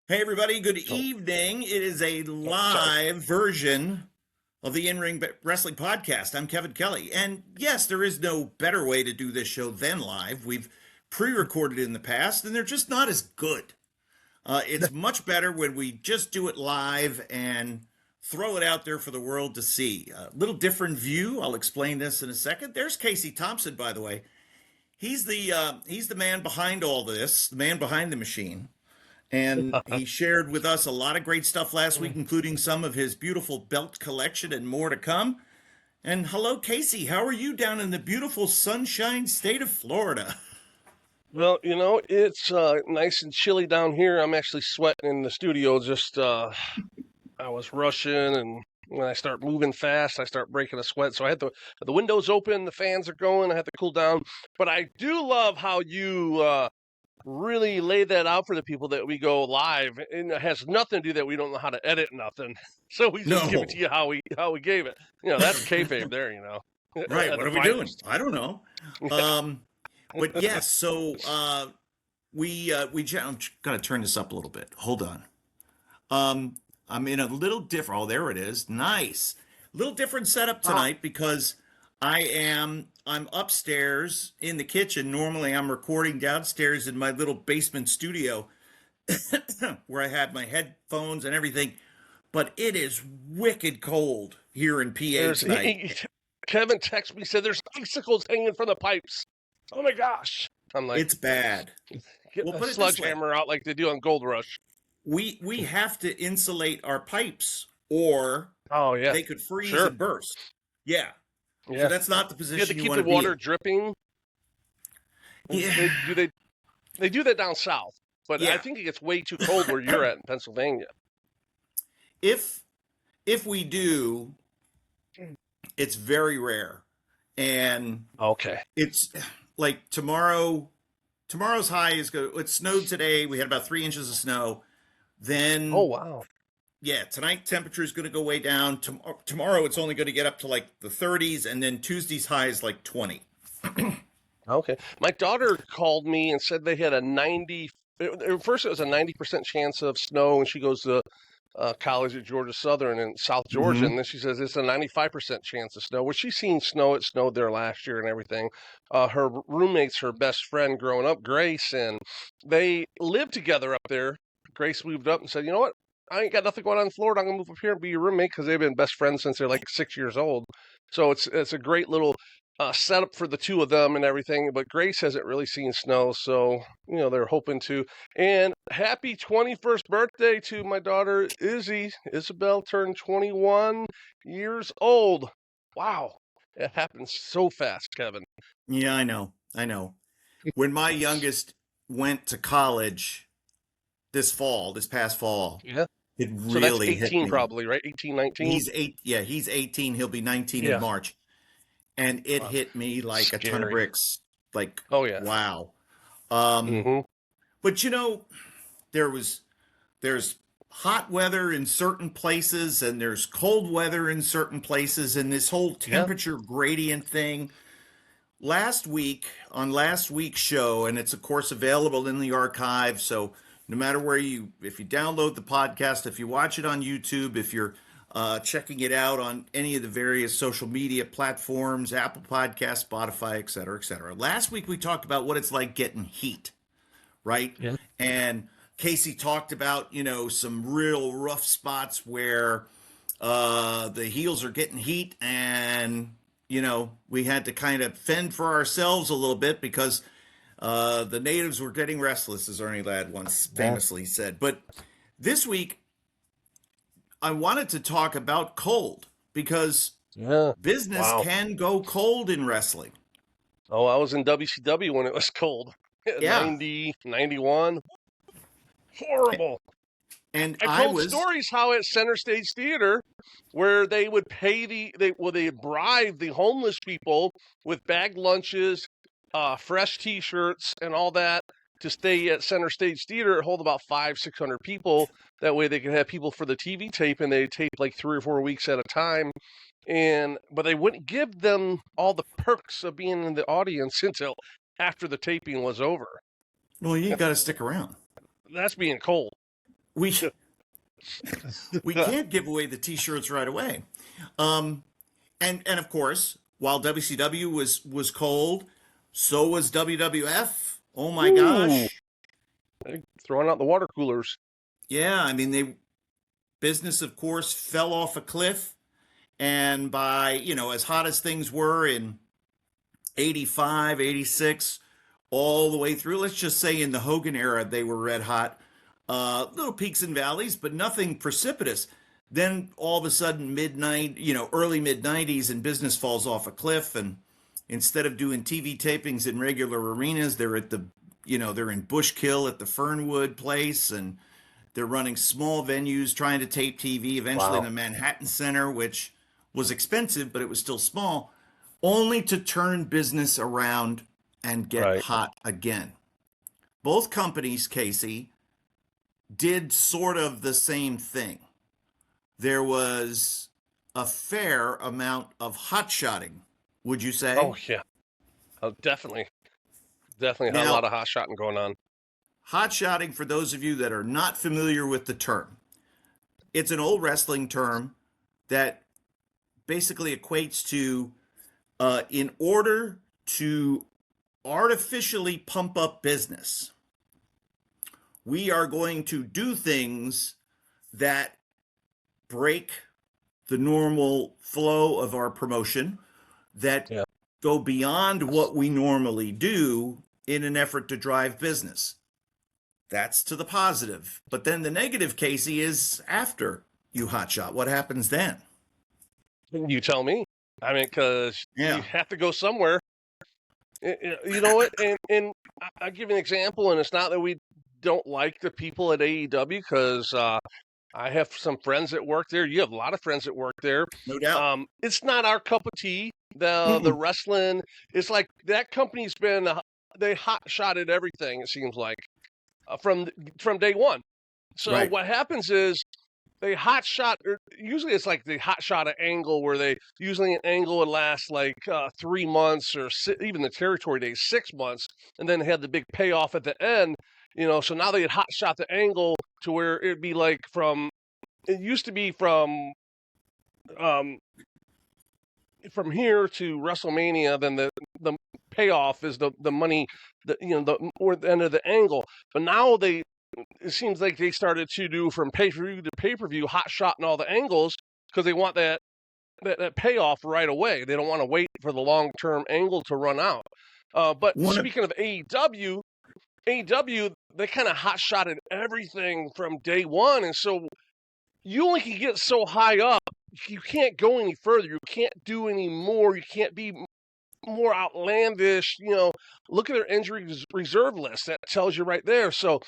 Hey, everybody, good So, evening. It is a sorry. live version of the In Ring Wrestling Podcast. I'm Kevin Kelly. And yes, there is no better way to do this show than live. We've pre recorded in the past, and they're just not as good. It's much better when we just do it live and throw it out there for the world to see. A little different view. I'll explain this in a second. There's Casey Thompson, by the way. He's the man behind all this, the man behind the machine. And he shared with us a lot of great stuff last week, including some of his beautiful belt collection and more to come. And hello, Casey. How are you down in the beautiful sunshine state of Florida? Well, it's nice and chilly down here. I'm actually sweating in the studio. I was rushing, and when I start moving fast, I start breaking a sweat. So I had the windows open, the fans are going. I had to cool down. But I do love how you really lay that out for the people that we go live, and it has nothing to do that we don't know how to edit nothing. So we just give it to No. you how we gave it. That's kayfabe there. Right. At What the are we doing? finest. I don't know. Um, but yes, so I'm gonna turn this up a little bit. Hold on. Um, I'm in a little different. Oh, there it is. Nice. Little different setup Wow. tonight because I'm upstairs in the kitchen. Normally I'm recording downstairs in my little basement studio where I have my headphones and everything. But it is wicked cold here in PA There's tonight. Kevin texted me, said there's icicles hanging from the pipes. Oh my gosh. I'm like, It's bad. get We'll a put it this way. sledgehammer out like they do on Gold Rush. We have to insulate our pipes or Oh yeah. they could freeze Sure. and burst. Yeah. So Yeah. that's not the You have to position you keep want the to be water in. dripping. Yeah. They do that down south, but I Yeah. think it gets way too cold where you're at in Pennsylvania. If if we do, it's very rare. And Okay. it's like tomorrow's high is go it snowed today. We had about 3 inches of snow. Oh Then wow. yeah, tonight temperature is going to go way down. Tomorrow it's only going to get up to like the 30s, and then Tuesday's high is like 20. Okay. My daughter called me and said they had a 90. At first, it was a 90% chance of snow, and she goes to college at Georgia Southern in South Georgia, Hmm. and then she says it's a 95% chance of snow. Well, she's seen snow. It snowed there last year and everything. Her roommate's her best friend growing up, Grace, and they lived together up there. Grace moved up and said, "You know what? I ain't got nothing going on in Florida. I'm gonna move up here and be your roommate because they've been best friends since they're like 6 years old." So it's a great little setup for the two of them and everything. But Grace hasn't really seen snow, so they're hoping to. And happy 21st birthday to my daughter Izzy. Isabel turned 21 years old. Wow, it happens so fast, Kevin. Yeah, I know. I know. When my youngest went to college this past fall, Yeah. it So that's really hit 18 me. probably, right? 18, 19. He's 18. He'll be 19 in Yeah. March. And it Wow. hit me like a ton of Scary. bricks. Like, Oh yeah. wow. Um, Mm-hmm. but there was there's hot weather in certain places and there's cold weather in certain places, and this whole Yeah. temperature gradient thing. Last week's show, and it's of course available in the archive. So no matter if you download the podcast, if you watch it on YouTube, if you're checking it out on any of the various social media platforms, Apple Podcasts, Spotify, et cetera, et cetera. Last week we talked about what it's like getting heat, right? Yeah. And Casey talked about, some real rough spots where the heels are getting heat, and we had to kind of fend for ourselves a little bit because the natives were getting restless, as Ernie Ladd once Yeah. famously said. But this week, I wanted to talk about cold because Yeah. business Wow. can go cold in wrestling. Oh, I was in WCW when it was cold. Yeah. 90, 91. Horrible. And I I told was, stories how at Center Stage Theater, where they would pay they bribe the homeless people with bagged lunches, fresh T-shirts, and all that to stay at Center Stage Theater, hold about 500-600 people. That way they could have people for the TV tape, and they tape like 3 or 4 weeks at a time. But they wouldn't give them all the perks of being in the audience until after the taping was over. well, you got to stick around. That's being cold. we we can't give away the t-shirts right away. And of course, while WCW was cold, so was WWF. Oh my Ooh, gosh. throwing out the water coolers. Yeah, I mean business of course fell off a cliff, and by, as hot as things were in 85, 86, all the way through, let's just say in the Hogan era, they were red hot. Little peaks and valleys, but nothing precipitous. Then all of a sudden, early mid 90s, and business falls off a cliff. And instead of doing TV tapings in regular arenas, they're they're in Bushkill at the Fernwood place, and they're running small venues trying to tape TV. Eventually, in the Manhattan Center, which was expensive, but it was still small, only to turn business around and get hot again. Both companies, Casey, did sort of the same thing. There was a fair amount of hot-shotting, would you say? Oh, yeah. Oh, definitely. Definitely had a lot of hot shotting going on. Hot-shotting, for those of you that are not familiar with the term, it's an old wrestling term that basically equates to in order to artificially pump up business, we are going to do things that break the normal flow of our promotion, that go beyond what we normally do in an effort to drive business. That's to the positive. But then the negative, Casey, is after you hotshot. What happens then? You tell me. I mean, because you have to go somewhere. You know what? And I'll give you an example, and it's not that we don't like the people at AEW, because I have some friends that work there. You have a lot of friends that work there. No doubt. It's not our cup of tea. The wrestling, it's like that company's been, they hot-shotted everything, it seems like, from day one. So what happens is they hot shot, usually it's like they hot shot an angle where usually an angle would last like 3 months, or even the territory days, 6 months. And then they had the big payoff at the end, so now they had hot shot the angle to where it'd be like it used to be from here to WrestleMania, then the payoff is the money, or the end of the angle. But now it seems like they started to do from pay-per-view to pay-per-view, hot shotting all the angles, because they want that payoff right away. They don't want to wait for the long-term angle to run out. But speaking of AEW, they kind of hot shotted everything from day one, and so you only can get so high up. You can't go any further. You can't do any more. You can't be more outlandish. Look at their injury reserve list. That tells you right there. So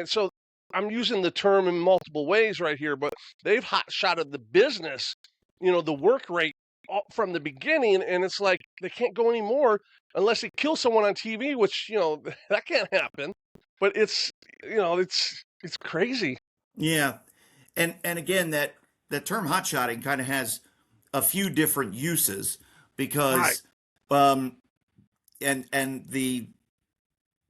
so I'm using the term in multiple ways right here, but they've hot-shotted the business, the work rate from the beginning, and it's like they can't go any more unless they kill someone on TV, which, that can't happen. But it's crazy. Yeah. And again, that term hotshotting kind of has a few different uses, because and the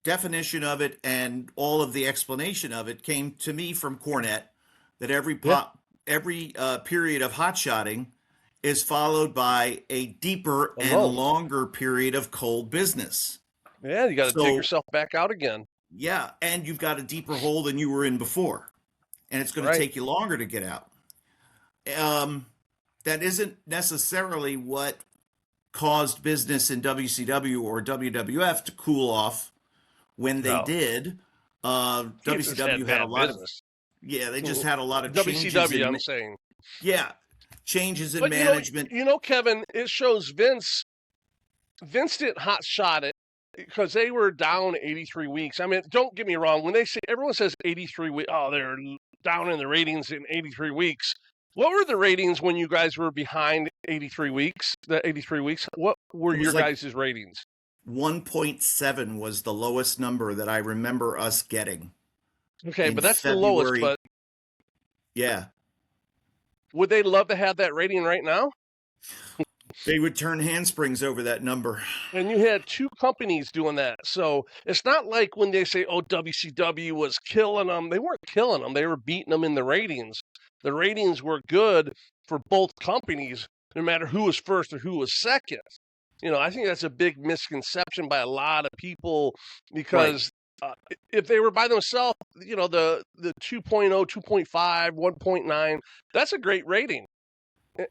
definition of it and all of the explanation of it came to me from Cornette, that every period of hotshotting is followed by a deeper and longer period of cold business. Yeah, you got to dig yourself back out again. Yeah, and you've got a deeper hole than you were in before, and it's going to take you longer to get out. That isn't necessarily what caused business in WCW or WWF to cool off when they did. WCW had a lot of they just had a lot of changes. WCW, I'm saying. Yeah, changes in management. Kevin, it shows Vince didn't hot shot it because they were down 83 weeks. I mean, don't get me wrong. When everyone says 83 weeks, they're down in the ratings in 83 weeks. What were the ratings when you guys were behind 83 weeks? What were your guys' ratings? 1.7 was the lowest number that I remember us getting. Okay, but that's February. The lowest. But yeah, would they love to have that rating right now? They would turn handsprings over that number. And you had two companies doing that. So it's not like when they say, oh, WCW was killing them. They weren't killing them. They were beating them in the ratings. The ratings were good for both companies, no matter who was first or who was second. I think that's a big misconception by a lot of people because if they were by themselves, the 2.0, 2.5, 1.9, that's a great rating.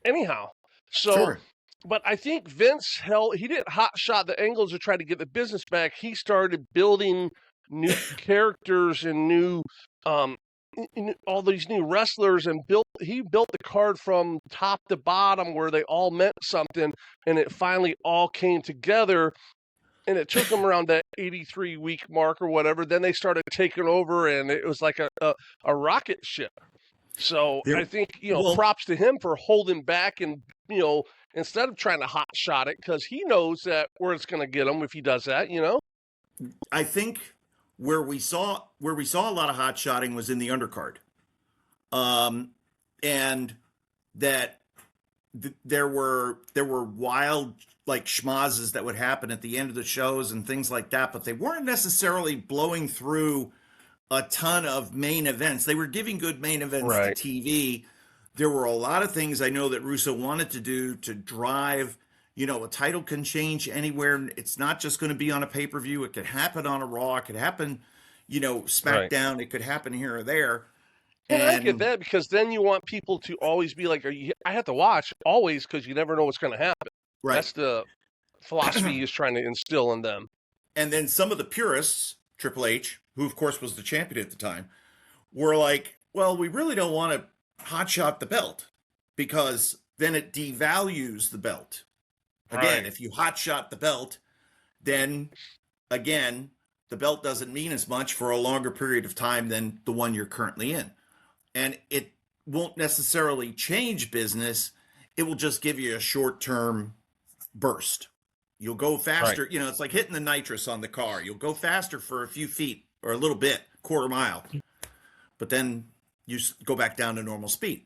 Anyhow, so Sure. but I think Vince he didn't hot shot the Angles to try to get the business back. He started building new characters and new all these new wrestlers and he built the card from top to bottom where they all meant something, and it finally all came together. And it took them around that 83 week mark or whatever. Then they started taking over, and it was like a rocket ship. So I think, props to him for holding back and, instead of trying to hot shot it, because he knows that where it's going to get him if he does that, I think where we saw a lot of hot shotting was in the undercard. And that there were wild like schmazes that would happen at the end of the shows and things like that, but they weren't necessarily blowing through a ton of main events. They were giving good main events to TV. There were a lot of things I know that Russo wanted to do to drive, a title can change anywhere. It's not just going to be on a pay-per-view. It could happen on a Raw. It could happen, SmackDown. Right. It could happen here or there. And I get that, because then you want people to always be like, I have to watch always because you never know what's going to happen. Right. That's the philosophy he's trying to instill in them. And then some of the purists, Triple H, who of course was the champion at the time, were like, well, we really don't want to hotshot the belt because then it devalues the belt. Again, if you hotshot the belt, then again, the belt doesn't mean as much for a longer period of time than the one you're currently in. And it won't necessarily change business. It will just give you a short-term burst. You'll go faster. Right. It's like hitting the nitrous on the car. You'll go faster for a few feet or a little bit, quarter mile, but then you go back down to normal speed.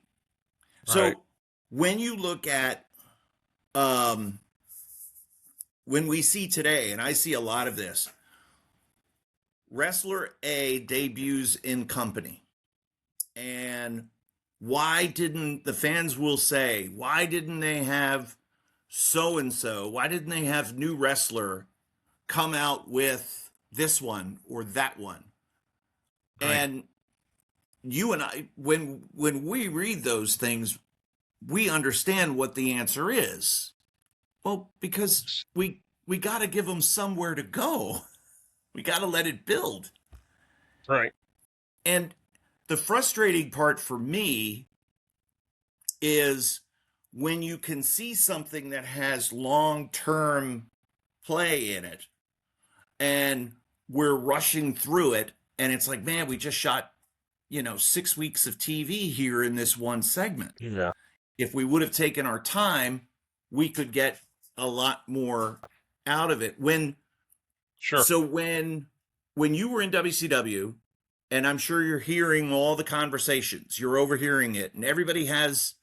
So when you look at, when we see today, and I see a lot of this, wrestler A debuts in company. And why didn't the fans will say, why didn't they have so-and-so? Why didn't they have new wrestler come out with this one or that one? Right. And you and I, when we read those things, we understand what the answer is. Well, because we got to give them somewhere to go. We got to let it build. Right. And the frustrating part for me is when you can see something that has long-term play in it and we're rushing through it and it's like, man, we just shot, 6 weeks of TV here in this one segment. Yeah. If we would have taken our time, we could get a lot more out of it. So when you were in WCW, and I'm sure you're hearing all the conversations, you're overhearing it, and everybody has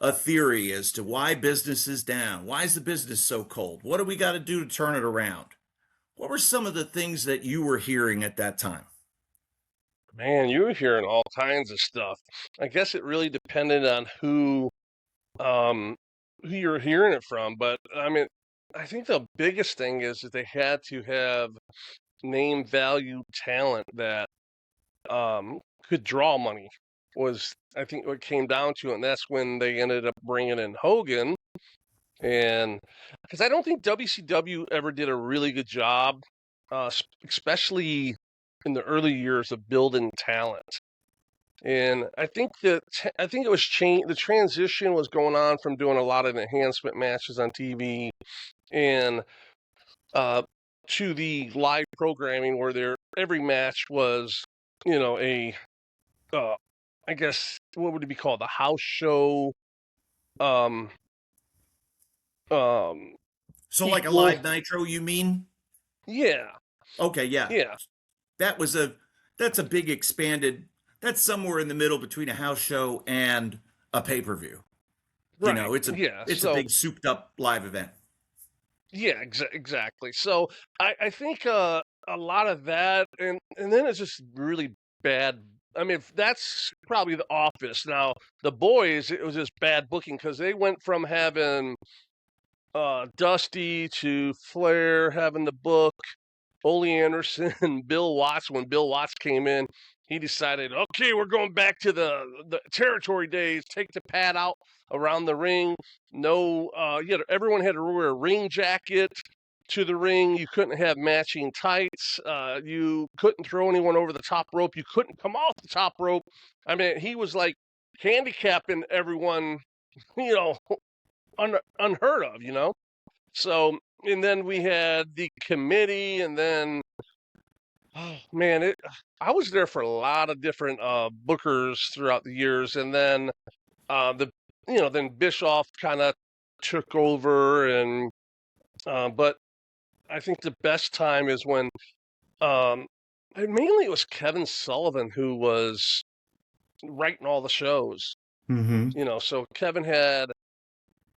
a theory as to why business is down. Why is the business so cold? What do we got to do to turn it around? What were some of the things that you were hearing at that time? Man, you were hearing all kinds of stuff. I guess it really depended on who you're hearing it from. But I mean, I think the biggest thing is that they had to have name value talent that could draw money, was I think what came down to it. And that's when they ended up bringing in Hogan. And because I don't think WCW ever did a really good job, especially in the early years of building talent. And I think it was the transition was going on from doing a lot of enhancement matches on TV and to the live programming where every match was, I guess, what would it be called? The house show. So like a live Nitro, you mean? Yeah. Okay, yeah. Yeah. That's a big expanded, that's somewhere in the middle between a house show and a pay-per-view. Right. It's Yeah. a So big souped up live event. yeah, exactly. So I think a lot of that, and then it's just really bad. I mean, that's probably The Office. Now, The Boys, it was just bad booking because they went from having Dusty to Flair having the book, Ole Anderson, and Bill Watts. When Bill Watts came in, he decided, okay, we're going back to the territory days. Take the pad out around the ring. No, everyone had to wear a ring jacket to the ring. You couldn't have matching tights. You couldn't throw anyone over the top rope. You couldn't come off the top rope. I mean, he was like handicapping everyone, you know, unheard of, So, and then we had the committee, and then, oh man, I was there for a lot of different bookers throughout the years, and then then Bischoff kind of took over, and but I think the best time is when mainly it was Kevin Sullivan who was writing all the shows. Mm-hmm. So Kevin had.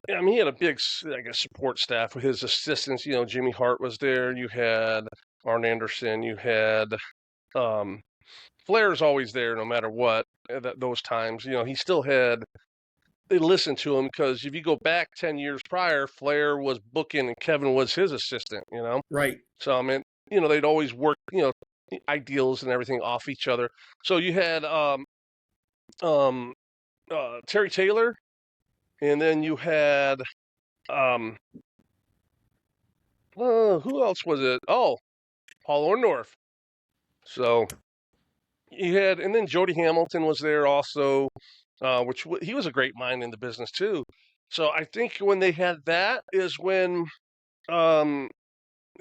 I mean, he had a big, I guess, support staff with his assistants. Jimmy Hart was there. You had Arn Anderson. You had Flair's always there, no matter what. Those times, he still had. They listened to him because if you go back 10 years prior, Flair was booking and Kevin was his assistant. Right. So I mean, they'd always work, ideals and everything off each other. So you had Terry Taylor. And then you had, who else was it? Oh, Paul Orndorff. So you had, and then Jody Hamilton was there also, which he was a great mind in the business too. So I think when they had that is when they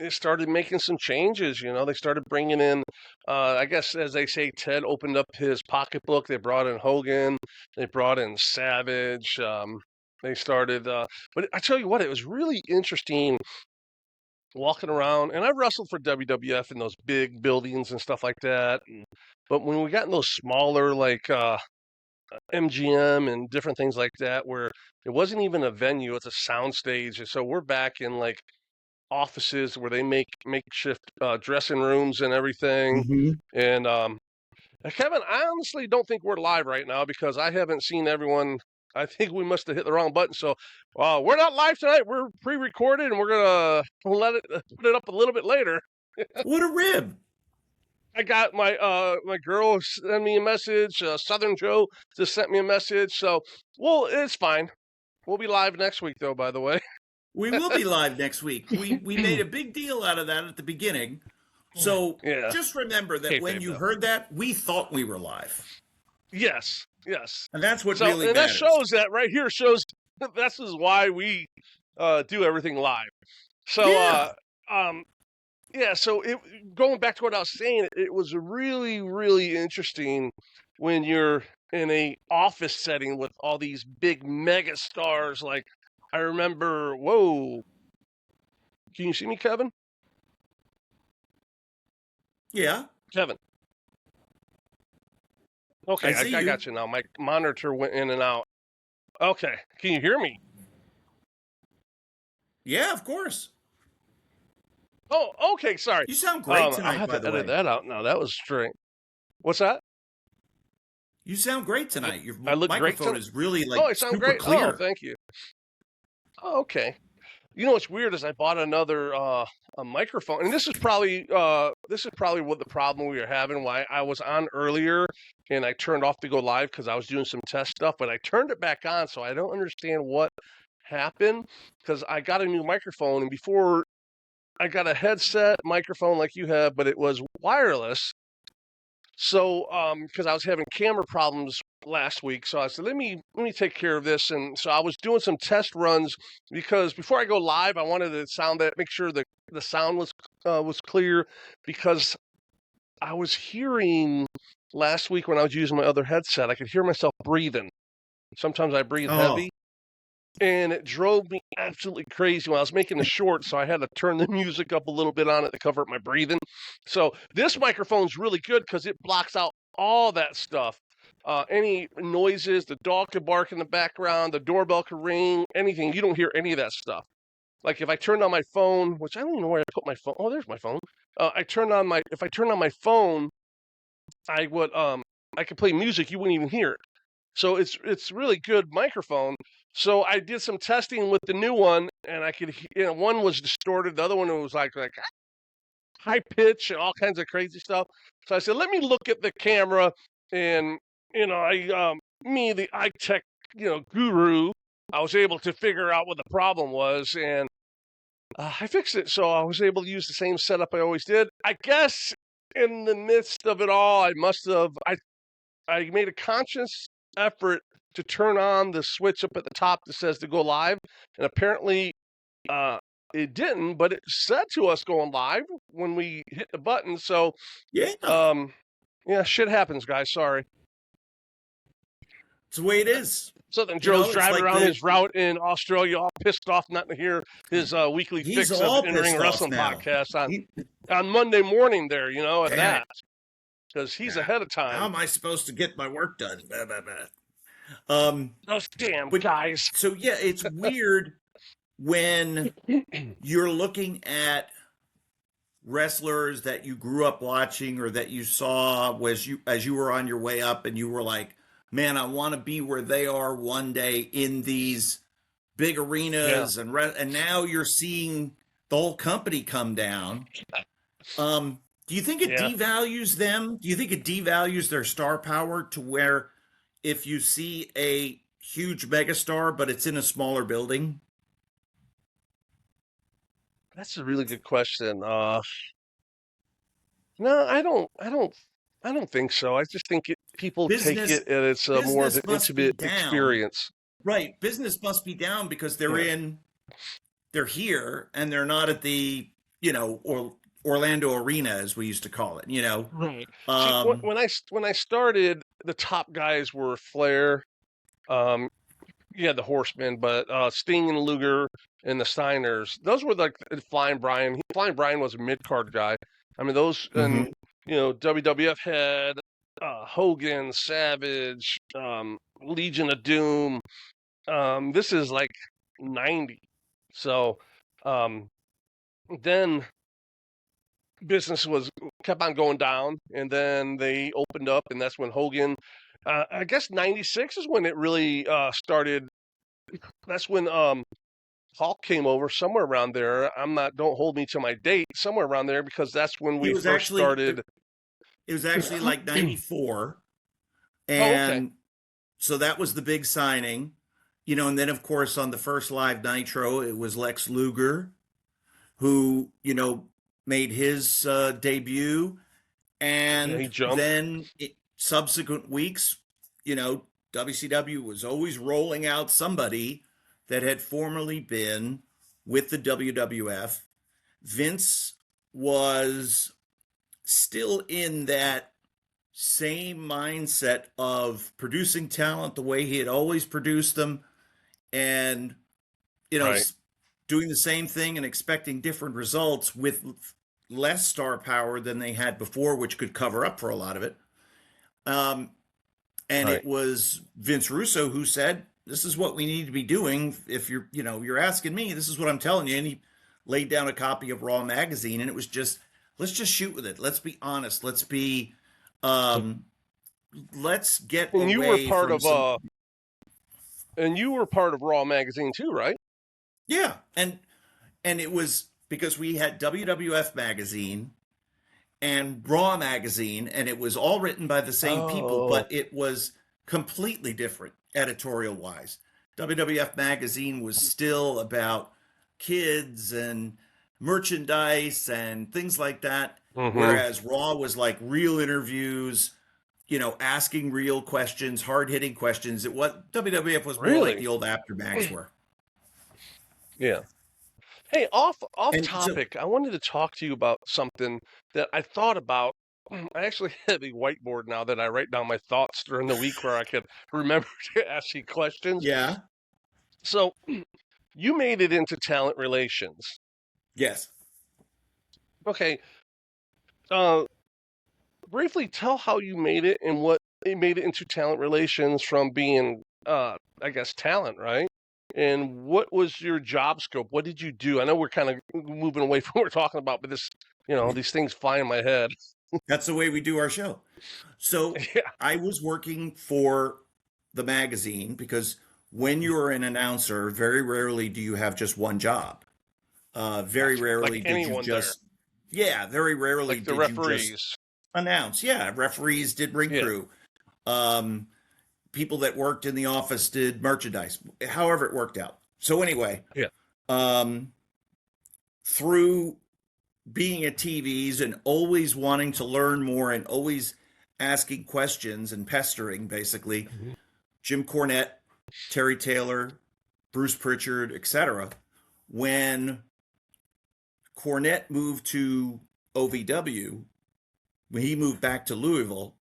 started making some changes. They started bringing in, I guess, as they say, Ted opened up his pocketbook. They brought in Hogan. They brought in Savage. They started, but I tell you what, it was really interesting walking around. And I wrestled for WWF in those big buildings and stuff like that. But when we got in those smaller, like MGM and different things like that, where it wasn't even a venue, it's a sound stage. And so we're back in like offices where they make makeshift dressing rooms and everything. Mm-hmm. And Kevin, I honestly don't think we're live right now because I haven't seen everyone. I think we must have hit the wrong button. So we're not live tonight. We're pre-recorded, and we're gonna put it up a little bit later. What a rib! I got my girl sent me a message. Southern Joe just sent me a message. So it's fine. We'll be live next week, though. By the way. We will be live next week. We made a big deal out of that at the beginning. So just remember that when you heard that, we thought we were live. Yes. And that's what really matters. That shows that right here shows this is why we do everything live. So so going back to what I was saying, it was really, really interesting when you're in a office setting with all these big mega stars. Like I remember, whoa. Can you see me, Kevin? Yeah. Kevin. Okay, I got you now. My monitor went in and out. Okay, can you hear me? Yeah, of course. Oh, okay, sorry. You sound great tonight, I have by to the way. edit that out now. That was strange. What's that? You sound great tonight. Your I look microphone great is really like I sound super great. clear. Oh, thank you. Oh, okay. What's weird is I bought another a microphone, and this is probably what the problem we were having. Why I was on earlier and I turned off to go live because I was doing some test stuff, but I turned it back on, so I don't understand what happened because I got a new microphone, and before I got a headset microphone like you have, but it was wireless. So, because I was having camera problems last week, so I said, let me take care of this. And so I was doing some test runs because before I go live, I wanted to make sure the sound was clear, because I was hearing last week when I was using my other headset, I could hear myself breathing. Sometimes I breathe heavy. And it drove me absolutely crazy when I was making the short, so I had to turn the music up a little bit on it to cover up my breathing. So this microphone's really good because it blocks out all that stuff. any noises, the dog could bark in the background, the doorbell could ring, anything. You don't hear any of that stuff. Like if I turned on my phone, which I don't even know where I put my phone. Oh, there's my phone. If I turned on my phone, I would I could play music. You wouldn't even hear it. So it's really good microphone. So I did some testing with the new one, and I could, one was distorted, the other one was like high pitch and all kinds of crazy stuff. So I said, let me look at the camera, and me, the eye tech, guru, I was able to figure out what the problem was, and I fixed it. So I was able to use the same setup I always did. I guess in the midst of it all, I made a conscious effort to turn on the switch up at the top that says to go live, and apparently it didn't, but it said to us going live when we hit the button. So yeah, shit happens, guys. Sorry. It's the way it is. So then Joe's driving around his route in Australia, all pissed off not to hear his weekly fix of in-ring wrestling podcast on Monday morning there, at that. Because he's ahead of time. How am I supposed to get my work done? Blah, blah, blah. Those damn guys. So yeah, it's weird when you're looking at wrestlers that you grew up watching or that you saw as you were on your way up, and you were like, man, I want to be where they are one day in these big arenas, and now you're seeing the whole company come down. Do you think it devalues them? Do you think it devalues their star power to where if you see a huge megastar, but it's in a smaller building? That's a really good question. No, I don't think so. I just think people take it and it's more of an intimate experience. Right. Business must be down because they're here and they're not at the, or Orlando Arena, as we used to call it, Right. When I started, the top guys were Flair, the Horsemen, but Sting and Luger and the Steiners. Those were like Flying Brian. Flying Brian was a mid card guy. I mean, those and WWF had Hogan, Savage, Legion of Doom. This is like 90. So then business kept on going down, and then they opened up, and that's when Hogan, I guess 96 is when it really started. That's when Hulk came over, somewhere around there. Don't hold me to my date, somewhere around there, because that's when we first started. It was actually like 94. And so that was the big signing, and then of course on the first live Nitro, it was Lex Luger who, made his debut, and then subsequent weeks, WCW was always rolling out somebody that had formerly been with the WWF. Vince was still in that same mindset of producing talent the way he had always produced them, and doing the same thing and expecting different results with less star power than they had before, which could cover up for a lot of it. It was Vince Russo who said, this is what we need to be doing. If you're asking me, this is what I'm telling you. And he laid down a copy of Raw magazine, and it was just, let's just shoot with it. Let's be honest. Let's be, let's get away. You were part of and you were part of Raw magazine too, right? Yeah. And it was because we had WWF magazine and Raw magazine, and it was all written by the same people, but it was completely different editorial wise. WWF magazine was still about kids and merchandise and things like that. Whereas Raw was like real interviews, asking real questions, hard-hitting questions. WWF was more like the old Aftermax were. Yeah. Hey, off topic, I wanted to talk to you about something that I thought about. I actually have a whiteboard now that I write down my thoughts during the week where I can remember to ask you questions. Yeah. So you made it into talent relations. Yes. Okay. Briefly tell how you made it and what it made it into talent relations from being, I guess, talent, right? And what was your job scope? What did you do? I know we're kind of moving away from what we're talking about, but this, these things fly in my head. That's the way we do our show. So Yeah, I was working for the magazine because when you're an announcer, very rarely do you have just one job. Very gotcha. Like rarely did you anyone there, just, yeah, very rarely like the did you just referees. announce. Yeah, referees did ring Yeah, crew. Um, People that worked in the office did merchandise. However, it worked out. So anyway, yeah, um, through being at TVs and always wanting to learn more and always asking questions and pestering, basically, mhm, Jim Cornette, Terry Taylor, Bruce Pritchard, etc. When Cornette moved to OVW, when he moved back to Louisville,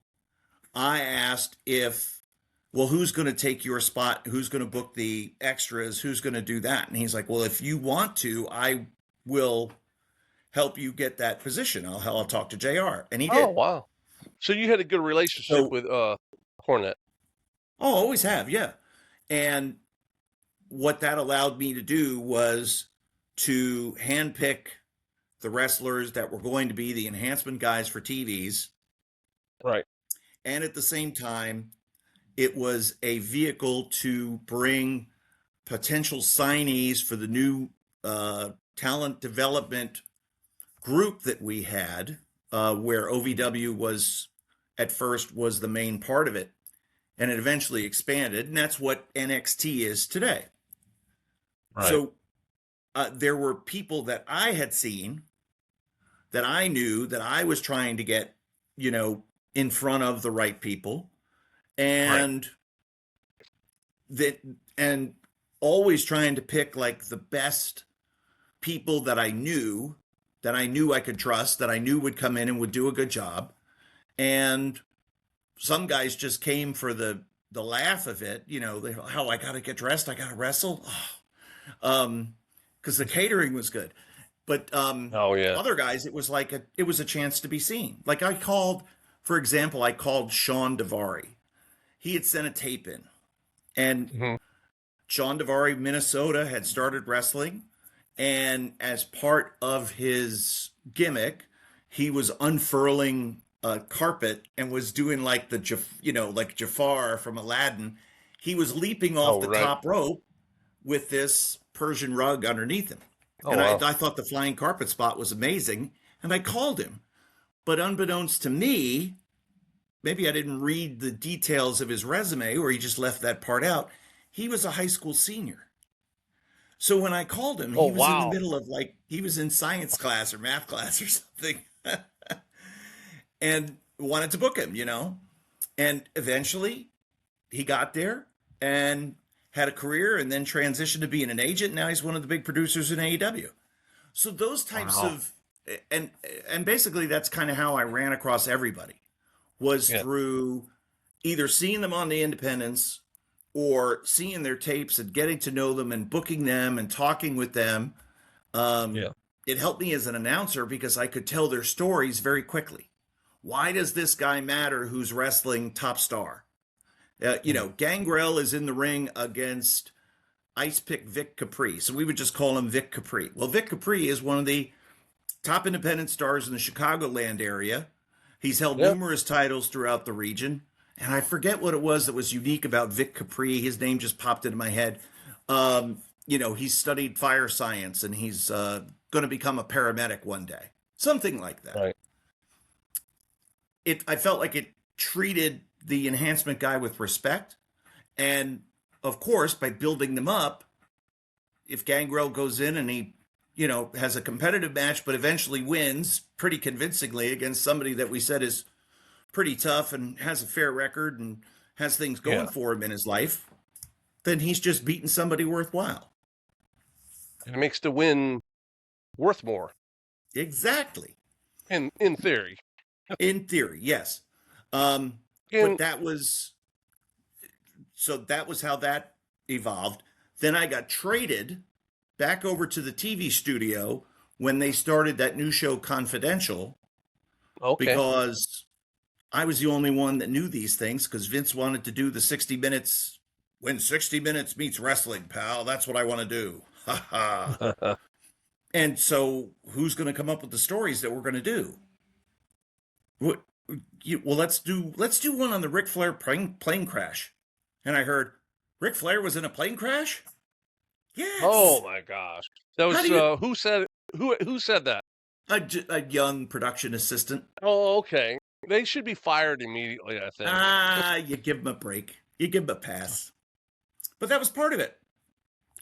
I asked if, well, who's going to take your spot? Who's going to book the extras? Who's going to do that? And he's like, well, if you want to, I will help you get that position. I'll talk to JR. And he oh did. wow. So you had a good relationship So, with Hornet. oh, always have, yeah. And what that allowed me to do was to handpick the wrestlers that were going to be the enhancement guys for TVs. Right. And at the same time, it was a vehicle to bring potential signees for the new talent development group that we had, where OVW was at first was the main part of it, and it eventually expanded, and that's what NXT is today. Right. So there were people that I had seen that I knew that I was trying to get, in front of the right people, Right. and that and always trying to pick like the best people that I knew I could trust, that I knew would come in and would do a good job. And some guys just came for the laugh of it, how I got to get dressed, I got to wrestle. Because the catering was good. But Oh yeah. other guys, it was a chance to be seen. Like for example, I called Sean Davari. He had sent a tape in, and Hmm. Sean Davari, Minnesota, had started wrestling, and as part of his gimmick, he was unfurling a carpet and was doing like like Jafar from Aladdin. He was leaping off Oh the right. top rope with this Persian rug underneath him. Oh And wow. I thought the flying carpet spot was amazing, and I called him. But unbeknownst to me, maybe I didn't read the details of his resume or he just left that part out. He was a high school senior. So when I called him, Oh he was in the wow. middle of he was in science class or math class or something and wanted to book him. And eventually he got there and had a career and then transitioned to being an agent. Now he's one of the big producers in AEW. So those types Wow. of, and basically that's kind of how I ran across everybody, was Yeah. through either seeing them on the independents or seeing their tapes and getting to know them and booking them and talking with them. Yeah. It helped me as an announcer because I could tell their stories very quickly. Why does this guy matter who's wrestling top star? Mhm. Gangrel is in the ring against Ice Pick Vic Capri. So we would just call him Vic Capri. Well, Vic Capri is one of the top independent stars in the Chicagoland area. He's held Yeah. numerous titles throughout the region. And I forget what it was that was unique about Vic Capri. His name just popped into my head. He's studied fire science and he's going to become a paramedic one day. Something like that. Right. I felt like it treated the enhancement guy with respect. And of course, by building them up, if Gangrel goes in and he, has a competitive match, but eventually wins pretty convincingly against somebody that we said is pretty tough and has a fair record and has things going Yeah. for him in his life, then he's just beaten somebody worthwhile. And it makes the win worth more Exactly. in theory. In theory, yes. But And that was how that evolved. Then I got traded back over to the TV studio when they started that new show Confidential, okay. because I was the only one that knew these things because Vince wanted to do the 60 minutes. When 60 minutes meets wrestling, pal, that's what I want to do. Ha ha. And so, who's going to come up with the stories that we're going to do? What? Well, let's do one on the Ric Flair plane crash. And I heard Ric Flair was in a plane crash. Oh Yes. my gosh. That How was do you? who said it? Who said that? A young production assistant. Oh, okay. They should be fired immediately, I think. You give him a break. You give him a pass. But that was part of it.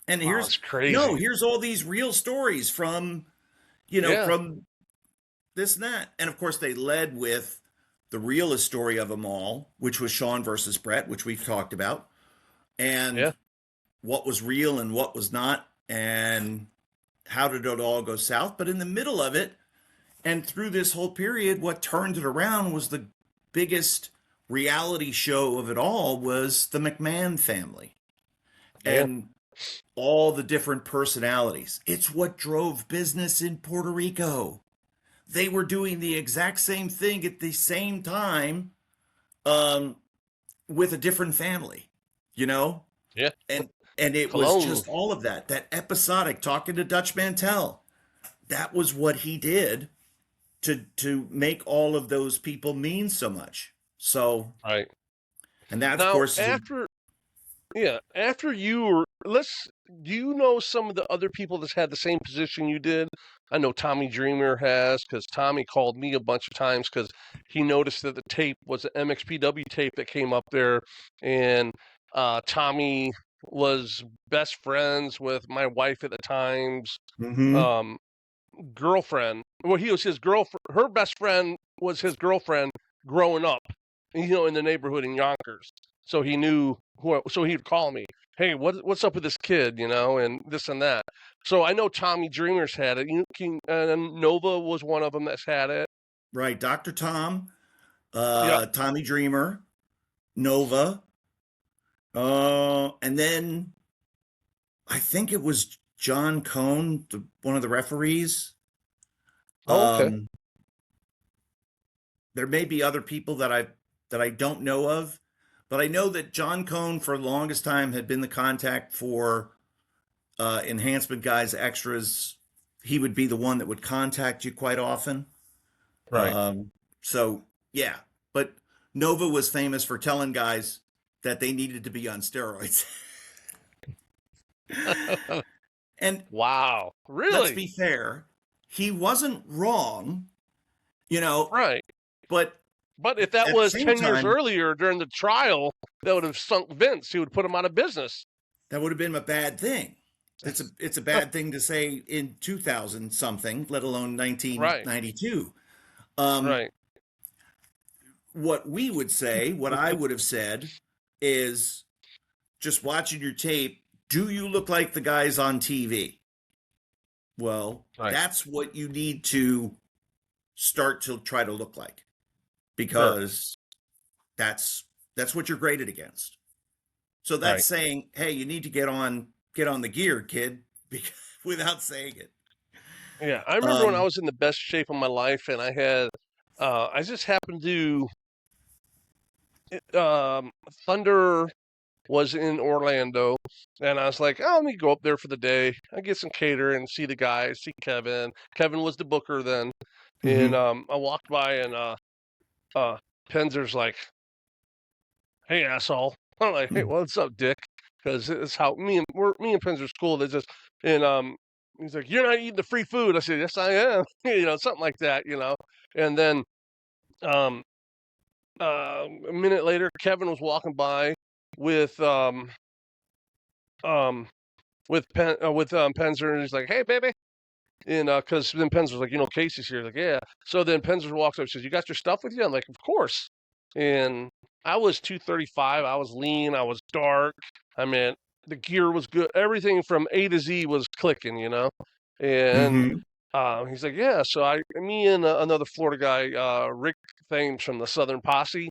And Wow, here's it's crazy. no, here's all these real stories from, Yeah, from this and that. And of course, they led with the realest story of them all, which was Shawn versus Brett, which we've talked about, and yeah, what was real and what was not, and how did it all go south. But in the middle of it, and through this whole period, what turned it around was the biggest reality show of it all was the McMahon family yeah. and all the different personalities. It's what drove business in Puerto Rico. They were doing the exact same thing at the same time, um, with a different family, you know? Yeah. And it was Cologne. just all of that. That episodic talking to Dutch Mantel. That was what he did to make all of those people mean so much. So, Right. and that of Now, course is after you were, do you know some of the other people that's had the same position you did? I know Tommy Dreamer has, because Tommy called me a bunch of times because he noticed that the tape was an MXPW tape that came up there, and Tommy was best friends with my wife at the time's mm-hmm. um, girlfriend. Well, he was his girlfriend. Her best friend was his girlfriend growing up, in the neighborhood in Yonkers. So he knew who. So he'd call me, "Hey, what's up with this kid?" And this and that. So I know Tommy Dreamer's had it. And Nova was one of them that's had it. Right. Dr. Tom, Yeah. Tommy Dreamer, Nova, and then I think it was John Cone, one of the referees. Oh, okay. Um, there may be other people that I don't know of, but I know that John Cone for the longest time had been the contact for enhancement guys, extras. He would be the one that would contact you quite often. Right. So yeah, but Nova was famous for telling guys that they needed to be on steroids. And Wow. let's Really? be fair, he wasn't wrong, you know, Right. but But if that at the was same 10 years time, earlier during the trial, that would have sunk Vince. He would put him out of business. that would have been a bad thing. It's a bad thing to say in 2000 something, let alone Right. 1992. Um, Right. what we would say, what I would have said is just watching your tape, do you look like the guys on TV? Well, Right. that's what you need to start to try to look like Sure. because that's what you're graded against. So that's Right. saying, hey, you need to get on the gear, kid, without saying it. Yeah. I remember when I Um, was in the best shape of my life and I just happened to, Thunder was in Orlando, and I was like, oh, let me go up there for the day. I get some catering, see the guys, see Kevin. Kevin was the booker then. And mhm. I walked by and Penzer's like, hey, asshole. I'm like, hey, what's up, Dick? Because it's how me and Penzer's cool. They just, and he's like, you're not eating the free food. I said, yes, I am. Something like that. And then um, a minute later, Kevin was walking by with um, with Penzer, and he's like, "Hey, baby," and because then Penzer's like, Casey's here. Like, yeah. So then Penzer walks up and says, "You got your stuff with you?" I'm like, "Of course." And I was 235. I was lean. I was dark. I mean, the gear was good. Everything from A to Z was clicking. And Mhm. he's like, "Yeah." So me and another Florida guy, Rick Thames from the Southern Posse,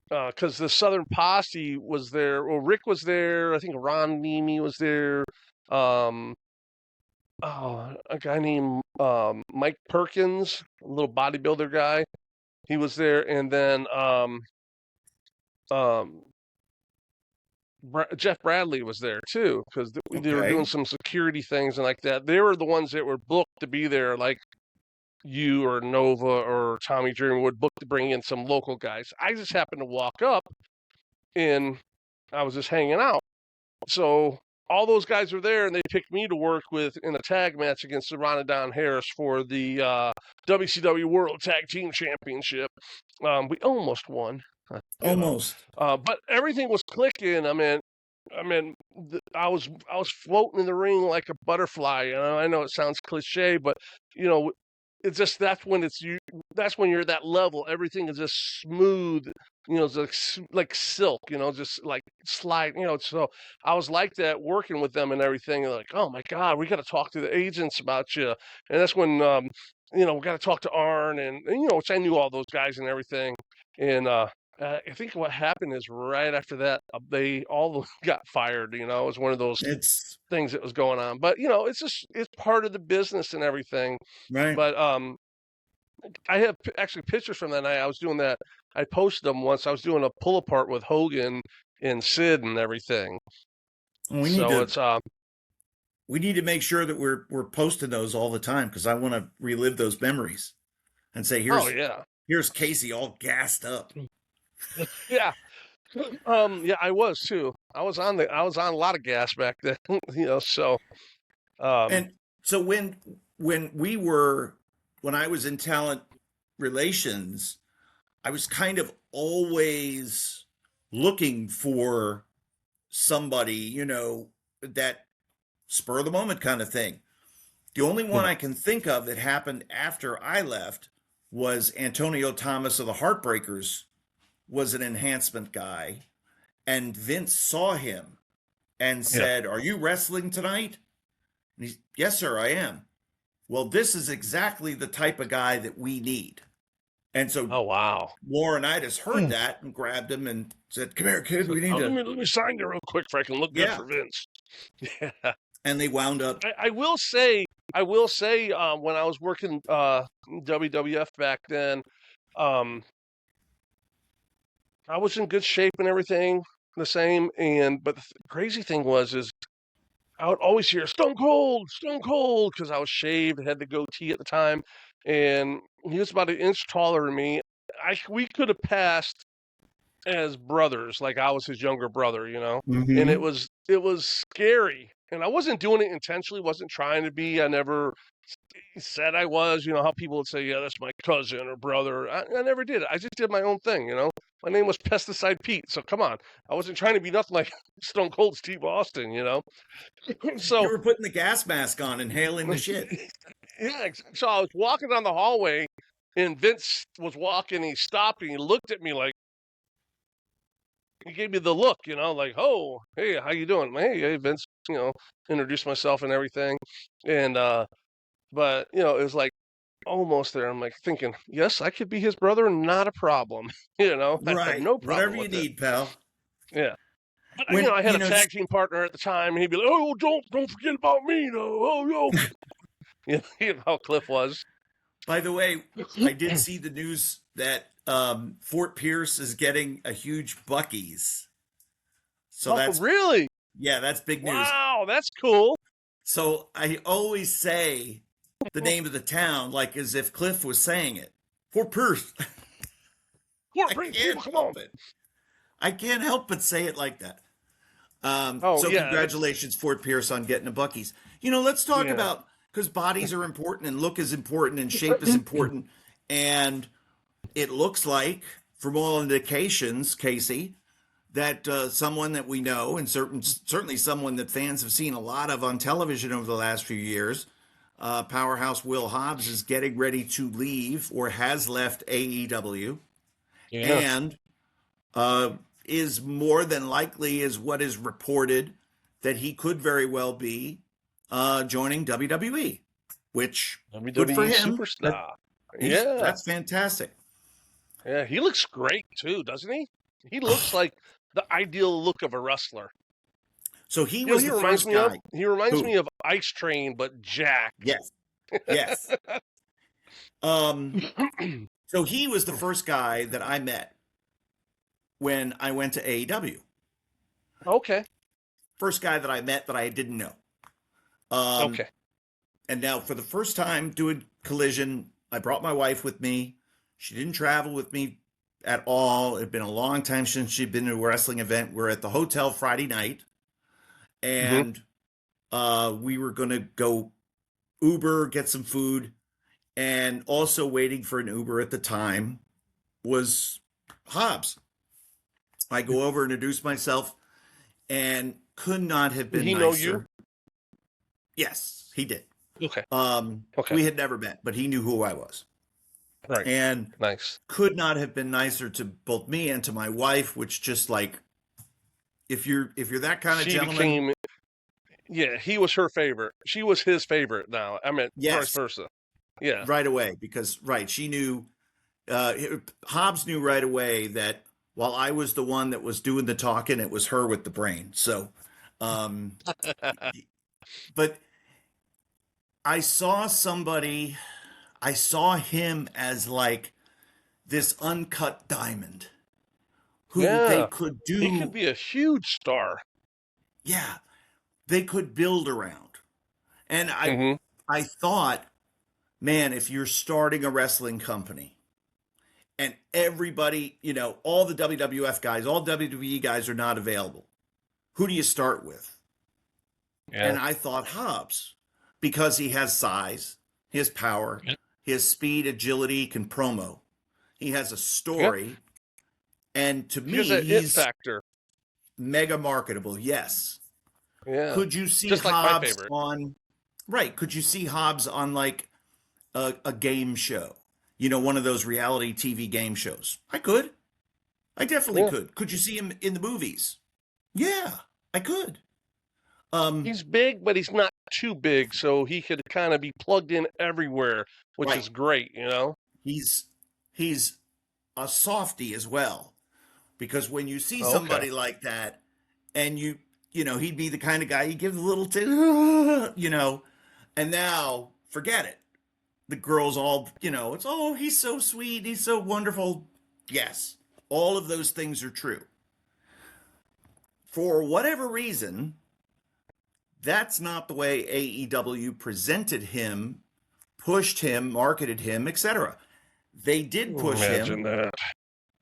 because the Southern Posse was there. Well, Rick was there. I think Ron Nemi was there. Um, a guy named Mike Perkins, a little bodybuilder guy. He was there, and then um, Jeff Bradley was there too, because they were doing Okay. some security things and like that. They were the ones that were booked to be there, like you or Nova or Tommy Dreamer would book to bring in some local guys. I just happened to walk up, and I was just hanging out. So all those guys were there, and they picked me to work with in a tag match against Don Harris for the WCW World Tag Team Championship. We almost won, Almost. but everything was clicking. I was floating in the ring like a butterfly. I know it sounds cliche, but you know, it's just that's when that's when you're at that level. Everything is just smooth. It's like silk. Just like slide. So I was like that working with them and everything. And like, oh my God, we got to talk to the agents about you. And that's when we got to talk to Arn and which I knew all those guys and everything. And I think what happened is right after that, they all got fired. It was one of those It's things that was going on. But it's part of the business and everything. right. But I have actually pictures from that night. I was doing that. I posted them once. I was doing a pull apart with Hogan and Sid and everything. We need So to it's we need to make sure that we're posting those all the time because I want to relive those memories and say oh yeah, here's Casey all gassed up. yeah. Yeah, I was too. I was on a lot of gas back then, so And so when I was in talent relations, I was kind of always looking for somebody, that spur of the moment kind of thing. The only one I can think of that happened after I left was Antonio Thomas of the Heartbreakers was an enhancement guy, and Vince saw him and said, "Are you wrestling tonight?" And he's, "Yes, sir, I am." Well, this is exactly the type of guy that we need. And so oh wow. Laurinaitis heard that and grabbed him and said, "Come here, kid, we need to." Let me sign you real quick so I can look good for Vince. Yeah. And they wound up. I will say, when I was working WWF back then, I was in good shape and everything the same. But the crazy thing is I would always hear Stone Cold, because I was shaved, had the goatee at the time, and he was about an inch taller than me. We could have passed as brothers, like I was his younger brother, and it was scary. And I wasn't doing it intentionally, wasn't trying to be. I never said I was, how people would say, yeah, that's my cousin or brother. I never did it. I just did my own thing, My name was Pesticide Pete, so come on. I wasn't trying to be nothing like Stone Cold Steve Austin, So You were putting the gas mask on, inhaling the shit. yeah, so I was walking down the hallway, and Vince was walking. He stopped and he looked at me like, he gave me the look, like, oh, hey, how you doing? Hey, Vince, introduced myself and everything, and but it was like almost there. I'm like thinking, yes, I could be his brother, not a problem. I have no problem. Whatever you with need, it. pal. Yeah. But I had a tag team partner at the time, and he'd be like, "Oh, don't forget about me, though. Oh, yo." You know how Cliff was. By the way, I did see the news that Fort Pierce is getting a huge Buc-ee's. So that's really, that's big news. Wow, that's cool. So I always say the name of the town like as if Cliff was saying it. Fort Pierce. Fort Pierce, come on. I can't help but say it like that. Congratulations, Fort Pierce, on getting a Buc-ee's. Let's talk about, because bodies are important and look is important and shape is important. And it looks like, from all indications, Casey, that someone that we know, and certainly someone that fans have seen a lot of on television over the last few years, Powerhouse Will Hobbs is getting ready to leave or has left AEW. And is more than likely, is what is reported, that he could very well be joining WWE, which WWE good for him. Superstar. That's fantastic. Yeah, he looks great too, doesn't he? He looks like the ideal look of a wrestler. So he was the first guy. He reminds me of Ice Train, but Jack. Yes. So he was the first guy that I met when I went to AEW. Okay. First guy that I met that I didn't know. Um, Okay. and now for the first time doing Collision, I brought my wife with me. She didn't travel with me at all. It had been a long time since she'd been to a wrestling event. We're at the hotel Friday night, Hmm. and we were going to go Uber, get some food, and also waiting for an Uber at the time was Hobbs. I go over, introduce myself, and could not have Did been he know you? nicer. Yes, he did. Okay. We Okay. had never met, but he knew who I was, Right. and Nice. could not have been nicer to both me and to my wife. Which just like if you're that kind of She gentleman, became. Yeah, he was her favorite. She was his favorite. Now, I mean, vice yes, versa. Yeah. right away because right, she knew. Hobbs knew right away that while I was the one that was doing the talking, it was her with the brain. So, um, but I saw somebody, I saw him as like this uncut diamond who they Yeah. could He could do, be a huge star. yeah, they could build around. And Hmm. I thought, man, if you're starting a wrestling company and everybody, all the WWF guys, all WWE guys are not available, who do you start with? Yeah. And I thought Hobbs because he has size, he has power, Yeah. he has speed, agility, can promo. He has a Yeah. story. And to He has me, that it he's factor. mega marketable. Yes. Yeah. Could you see Just like my Hobbs favorite. on, right? Could you see Hobbs on like a game show? One of those reality TV game shows. I could. I definitely Yeah. could. Could you see him in the movies? Yeah, I could. Um, He's big, but he's not too big, so he could kind of be plugged in everywhere, which right. is great, you know? He's he's a softy as well because when you see Okay. somebody like that and he'd be the kind of guy you give a little to, and now forget it. The girls all, it's, oh, he's so sweet, he's so wonderful. Yes, all of those things are true. For whatever reason, that's not the way AEW presented him, pushed him, marketed him, etc. They did push Imagine him. that.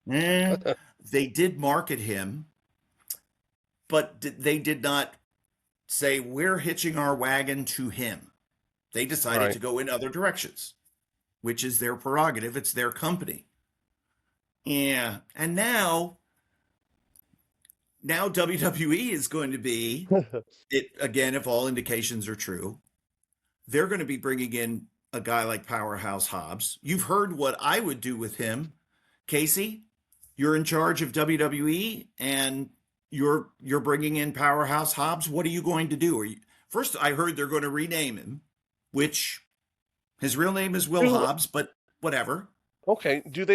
Eh, they did market him, but they did not say, we're hitching our wagon to him. They decided Right. to go in other directions, which is their prerogative. It's their company. Yeah. And now WWE is going to be, it again, if all indications are true, they're going to be bringing in a guy like Powerhouse Hobbs. You've heard what I would do with him. Casey, you're in charge of WWE and you're bringing in Powerhouse Hobbs. What are you going to do? First, I heard they're going to rename him, which his real name is Will Do Hobbs, but whatever. Okay. Does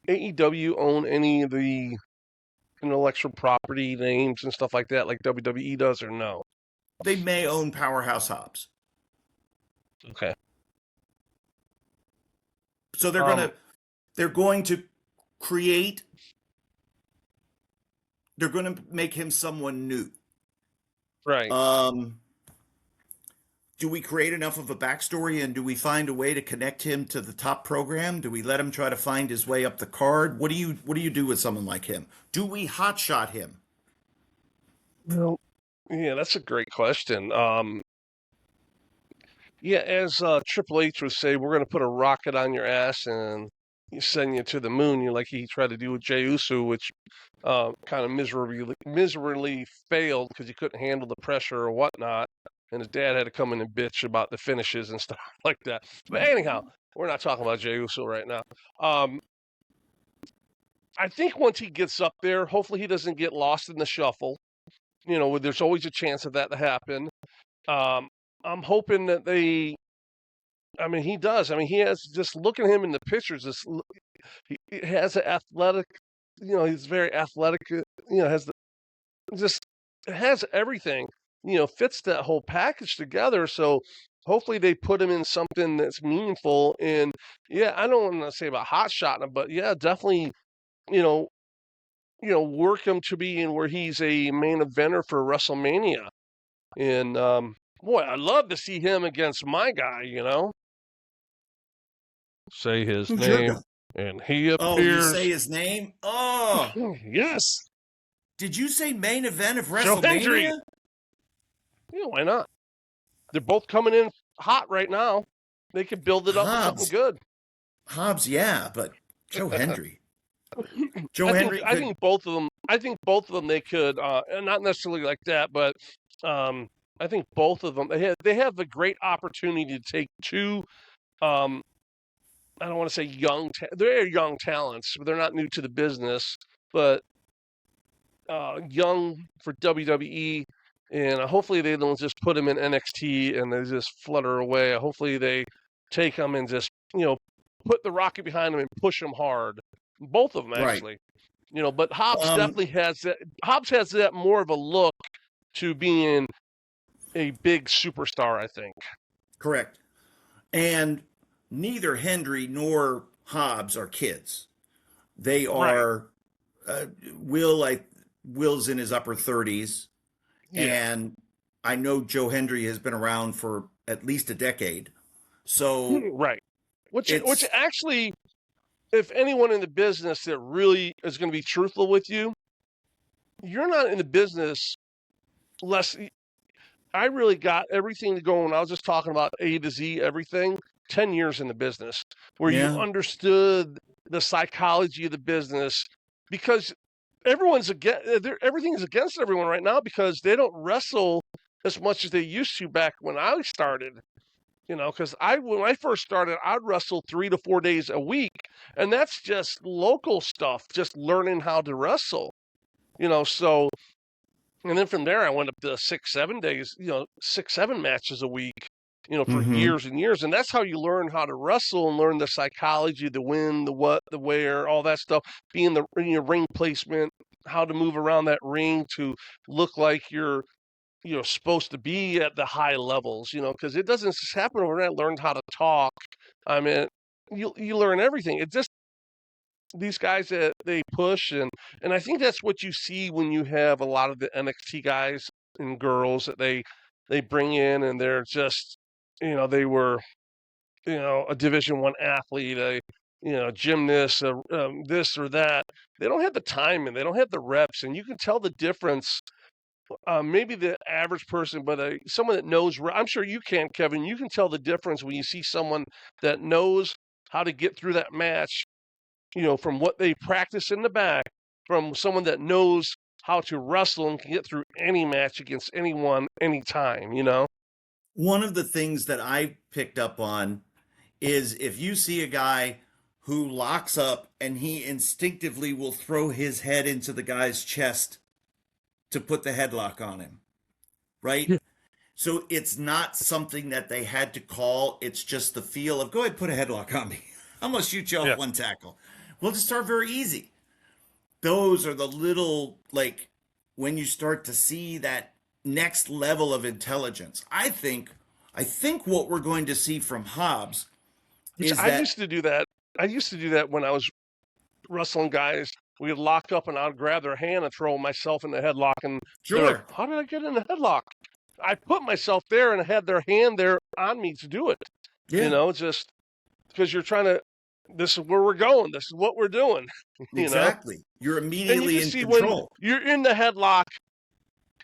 AEW own any of the intellectual property names and stuff like that, like WWE does, or no? They may own Powerhouse Hobbs. Okay. So they're Um. going to create they're going to make him someone new. Right. Um do we create enough of a backstory and do we find a way to connect him to the top program? Do we let him try to find his way up the card? What do you do with someone like him? Do we hotshot him? Well, yeah, that's a great question. Yeah, as Triple H would say, we're going to put a rocket on your ass and send you to the moon. Like he tried to do with Jey Uso, which kind of miserably failed because he couldn't handle the pressure or whatnot. And his dad had to come in and bitch about the finishes and stuff like that. But anyhow, we're not talking about Jey Uso right now. I think once he gets up there, hopefully he doesn't get lost in the shuffle. There's always a chance of that to happen. Um, I'm hoping that I mean, he does. I mean, he has, just looking at him in the pictures, he has an athletic, he's very athletic, has just has everything, fits that whole package together. So hopefully they put him in something that's meaningful. And yeah, I don't want to say about hot shotting him, but yeah, definitely, you know, work him to be in where he's a main eventer for WrestleMania. And boy, I'd love to see him against my guy. Say his Who's your name, guy? and he Oh, you appears. say his name? Oh, Yes, did you say main event of Joe Hendry. WrestleMania? Yeah, why not? They're both coming in hot right now. They could build it up to something Hobbs. good. Hobbs, yeah, but Joe Hendry. Joe I think Hendry I could. think both of them. I think both of them they could, and not necessarily like that, but I think both of them they have a great opportunity to take two. Um, I don't want to say they're young talents, but they're not new to the business, but young for WWE, and hopefully they don't just put them in NXT and they just flutter away. Hopefully they take them and just put the rocket behind them and push them hard. Both of them Right. actually. But Hobbs Um, definitely has that. Hobbs has that more of a look to being a big superstar, I think. correct. And neither Hendry nor Hobbs are kids. They Right. are Will's in his upper 30s, Yeah. and I know Joe Hendry has been around for at least a decade. So Right. Which it's actually, if anyone in the business that really is going to be truthful with you, you're not in the business less. I really got everything going. I was just talking about A to Z, everything. 10 years in the business, where you yeah, understood the psychology of the business, because everything's against everyone right now because they don't wrestle as much as they used to back when I started. Because when I first started, I'd wrestle 3 to 4 days a week, and that's just local stuff, just learning how to wrestle. So, and then from there, I went up to 6, 7 days, 6, 7 matches a week, for mm-hmm. years and years. And that's how you learn how to wrestle and learn the psychology, the when, the what, the where, all that stuff, being the ring placement, how to move around that ring to look like you're, supposed to be at the high levels, because it doesn't just happen overnight. I learned how to talk. I mean, you learn everything. It just, these guys that they push, and I think that's what you see when you have a lot of the NXT guys and girls that they bring in, and they're just they were a Division 1 athlete, a gymnast, this or that. They don't have the time and they don't have the reps, and you can tell the difference. Maybe the average person, but someone that knows, I'm sure you can, Kevin. You can tell the difference when you see someone that knows how to get through that match, from what they practice in the back, from someone that knows how to wrestle and can get through any match against anyone, anytime. One of the things that I picked up on is if you see a guy who locks up and he instinctively will throw his head into the guy's chest to put the headlock on him, right? Yeah. So it's not something that they had to call. It's just the feel of, go ahead, put a headlock on me. I'm going to shoot you off Yeah. one tackle. We'll just start very easy. Those are the little, like, when you start to see that next level of intelligence. I think what we're going to see from Hobbs Which is I that, used to do that. I used to do that when I was wrestling guys. We'd lock up and I'd grab their hand and throw myself in the headlock. And they're like, sure, how did I get in the headlock? I put myself there and had their hand there on me to do it. yeah, Just because you're trying to, this is where we're going. This is what we're doing, you know? exactly. You're And you immediately can in see when control. you're in the headlock,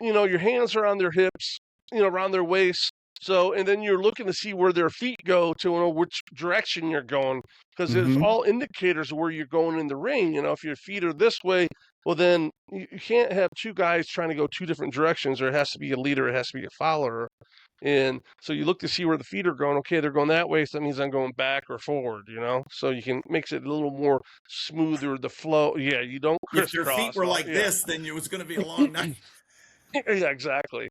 your hands are on their hips, around their waist. So, and then you're looking to see where their feet go to know which direction you're going, because it's Mm-hmm. all indicators of where you're going in the ring. If your feet are this way, well, then you can't have two guys trying to go two different directions. There has to be a leader, it has to be a follower. And so you look to see where the feet are going. Okay, they're going that way, so that means I'm going back or forward. So you can makes it a little more smoother, the flow. Yeah, you don't If your feet crisscross. were like Yeah. this, then it was going to be a long night. Yeah, exactly.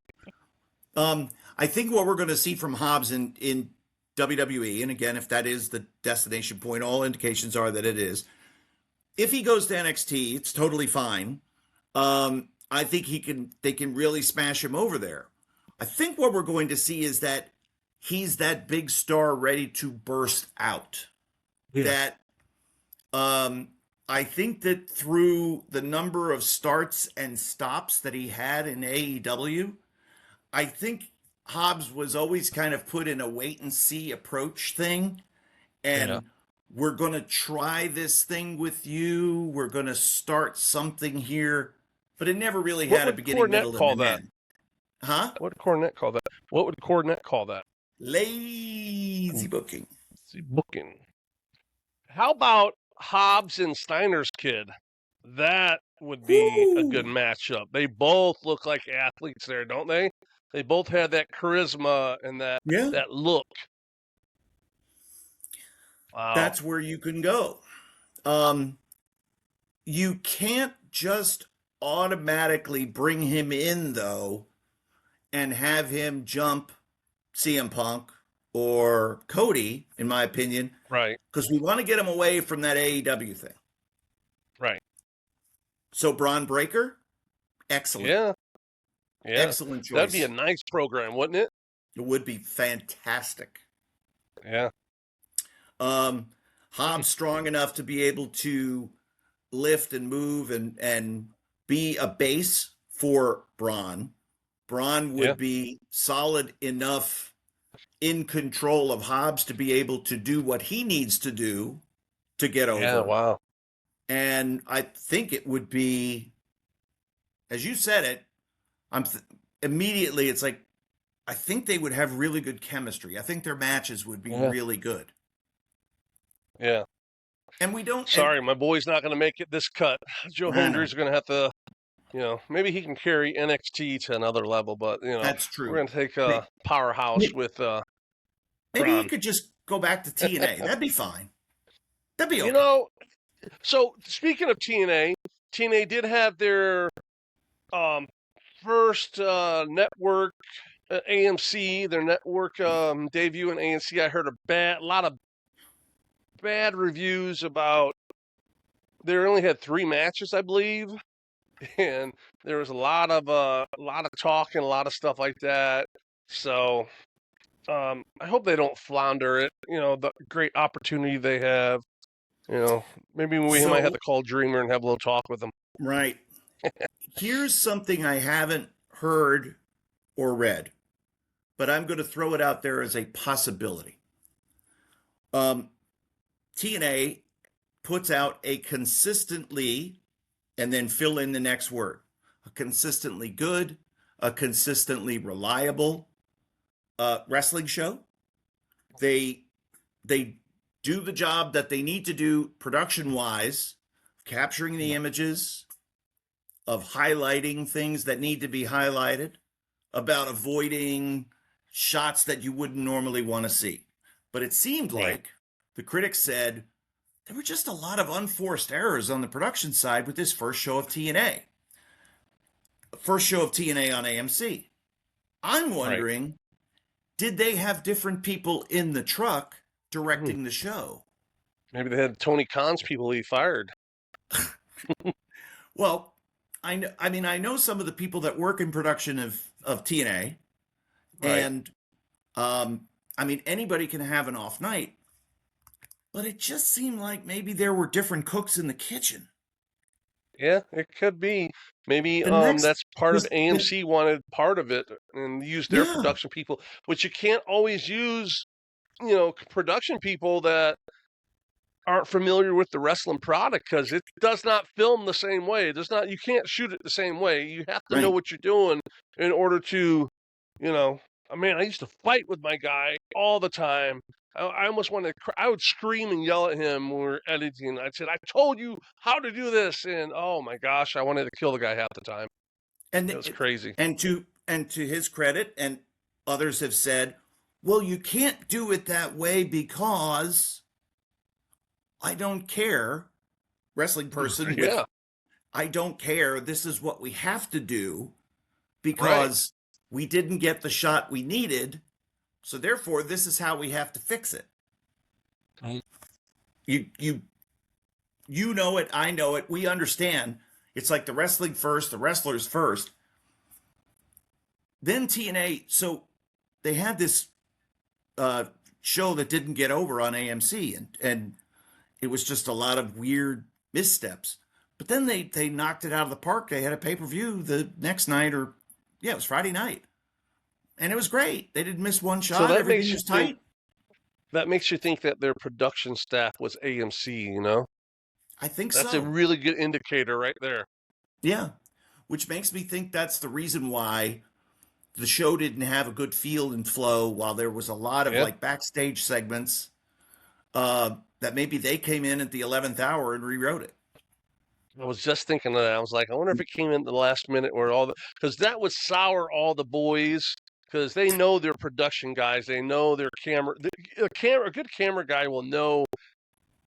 I think what we're going to see from Hobbs in WWE, and again, if that is the destination point, all indications are that it is. If he goes to NXT, it's totally fine. I think they can really smash him over there. I think what we're going to see is that he's that big star ready to burst out. Yeah. That I think that through the number of starts and stops that he had in AEW, I think Hobbs was always kind of put in a wait and see approach thing. And we're going to try this thing with you. We're going to start something here. But it never really had a beginning, middle, and an end. Huh? What would Cornette call that? What would Cornette call that? Lazy booking. Lazy booking. How about Hobbs and Steiner's kid? That would be a good matchup. They both look like athletes there, don't they? They both had that charisma and that look. Wow. That's where you can go. You can't just automatically bring him in, though, and have him jump CM Punk or Cody, in my opinion. Right. Because we want to get him away from that AEW thing. Right. So Braun Breaker, excellent. Yeah. Excellent choice. That'd be a nice program, wouldn't it? It would be fantastic. Yeah. Hobbs strong enough to be able to lift and move and be a base for Braun. Braun would be solid enough in control of Hobbs to be able to do what he needs to do to get over. Yeah, wow. And I think it would be, as you said it, immediately it's like, I think they would have really good chemistry. I think their matches would be really good. Yeah. And we don't. Sorry, my boy's not going to make it this cut. Joe Hendry's going to have to, maybe he can carry NXT to another level, but, that's true. We're going to take a Powerhouse with. Maybe he could just go back to TNA. That'd be fine. That'd be okay. So speaking of TNA did have their first network AMC, their network debut in AMC. I heard a lot of bad reviews about. They only had 3 matches, I believe, and there was a lot of talk and a lot of stuff like that. So I hope they don't flounder it. The great opportunity they have. Maybe we might have to call Dreamer and have a little talk with them. Right. Here's something I haven't heard or read, but I'm going to throw it out there as a possibility. TNA puts out a consistently, and then fill in the next word, a consistently good, a consistently reliable wrestling show. They do the job that they need to do production-wise, capturing the images, of highlighting things that need to be highlighted, about avoiding shots that you wouldn't normally want to see. But it seemed like the critics said there were just a lot of unforced errors on the production side with this first show of TNA. First show of TNA on AMC. I'm wondering, did they have different people in the truck directing the show? Maybe they had Tony Khan's people he fired. Well, I know some of the people that work in production of TNA, and anybody can have an off night, but it just seemed like maybe there were different cooks in the kitchen. Yeah, it could be. Maybe that's part of AMC wanted part of it and used their production people, which you can't always use, production people that aren't familiar with the wrestling product, because it does not film the same way. You can't shoot it the same way. You have to know what you're doing in order to, I used to fight with my guy all the time. I almost wanted to I would scream and yell at him when we were editing. I said, I told you how to do this. And oh my gosh, I wanted to kill the guy half the time. And it was crazy. And to his credit, and others have said, well, you can't do it that way because I don't care, wrestling person. I don't care. This is what we have to do because we didn't get the shot we needed. So therefore, this is how we have to fix it. Right. You know it. I know it. We understand. It's like the wrestling first, the wrestlers first. Then TNA. So they had this show that didn't get over on AMC, and it was just a lot of weird missteps. But then they knocked it out of the park. They had a pay-per-view the next night, or yeah, it was Friday night, and it was great. They didn't miss one shot. So that Everything makes you was tight. that makes you think that their production staff was AMC, you know? I think That's so. a really good indicator right there. Yeah, which makes me think that's the reason why the show didn't have a good feel and flow, while there was a lot of Yeah. like backstage segments that maybe they came in at the 11th hour and rewrote it. I was just thinking of that. I was like, I wonder if it came in the last minute where because that would sour all the boys because they know their production guys. They know their a good camera guy will know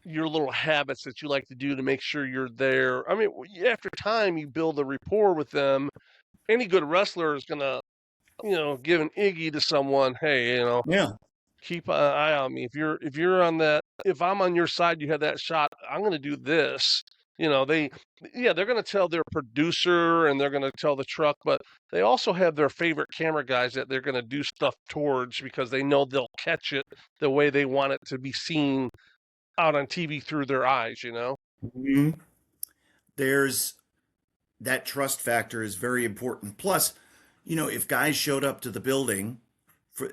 your little habits that you like to do to make sure you're there. I mean, after time, you build a rapport with them. Any good wrestler is going to, give an Iggy to someone. Hey, Yeah. keep an eye on me. If I'm on your side, you have that shot, I'm going to do this. They're going to tell their producer and they're going to tell the truck, but they also have their favorite camera guys that they're going to do stuff towards because they know they'll catch it the way they want it to be seen out on TV through their eyes, Mhm. There's that trust factor is very important. Plus, if guys showed up to the building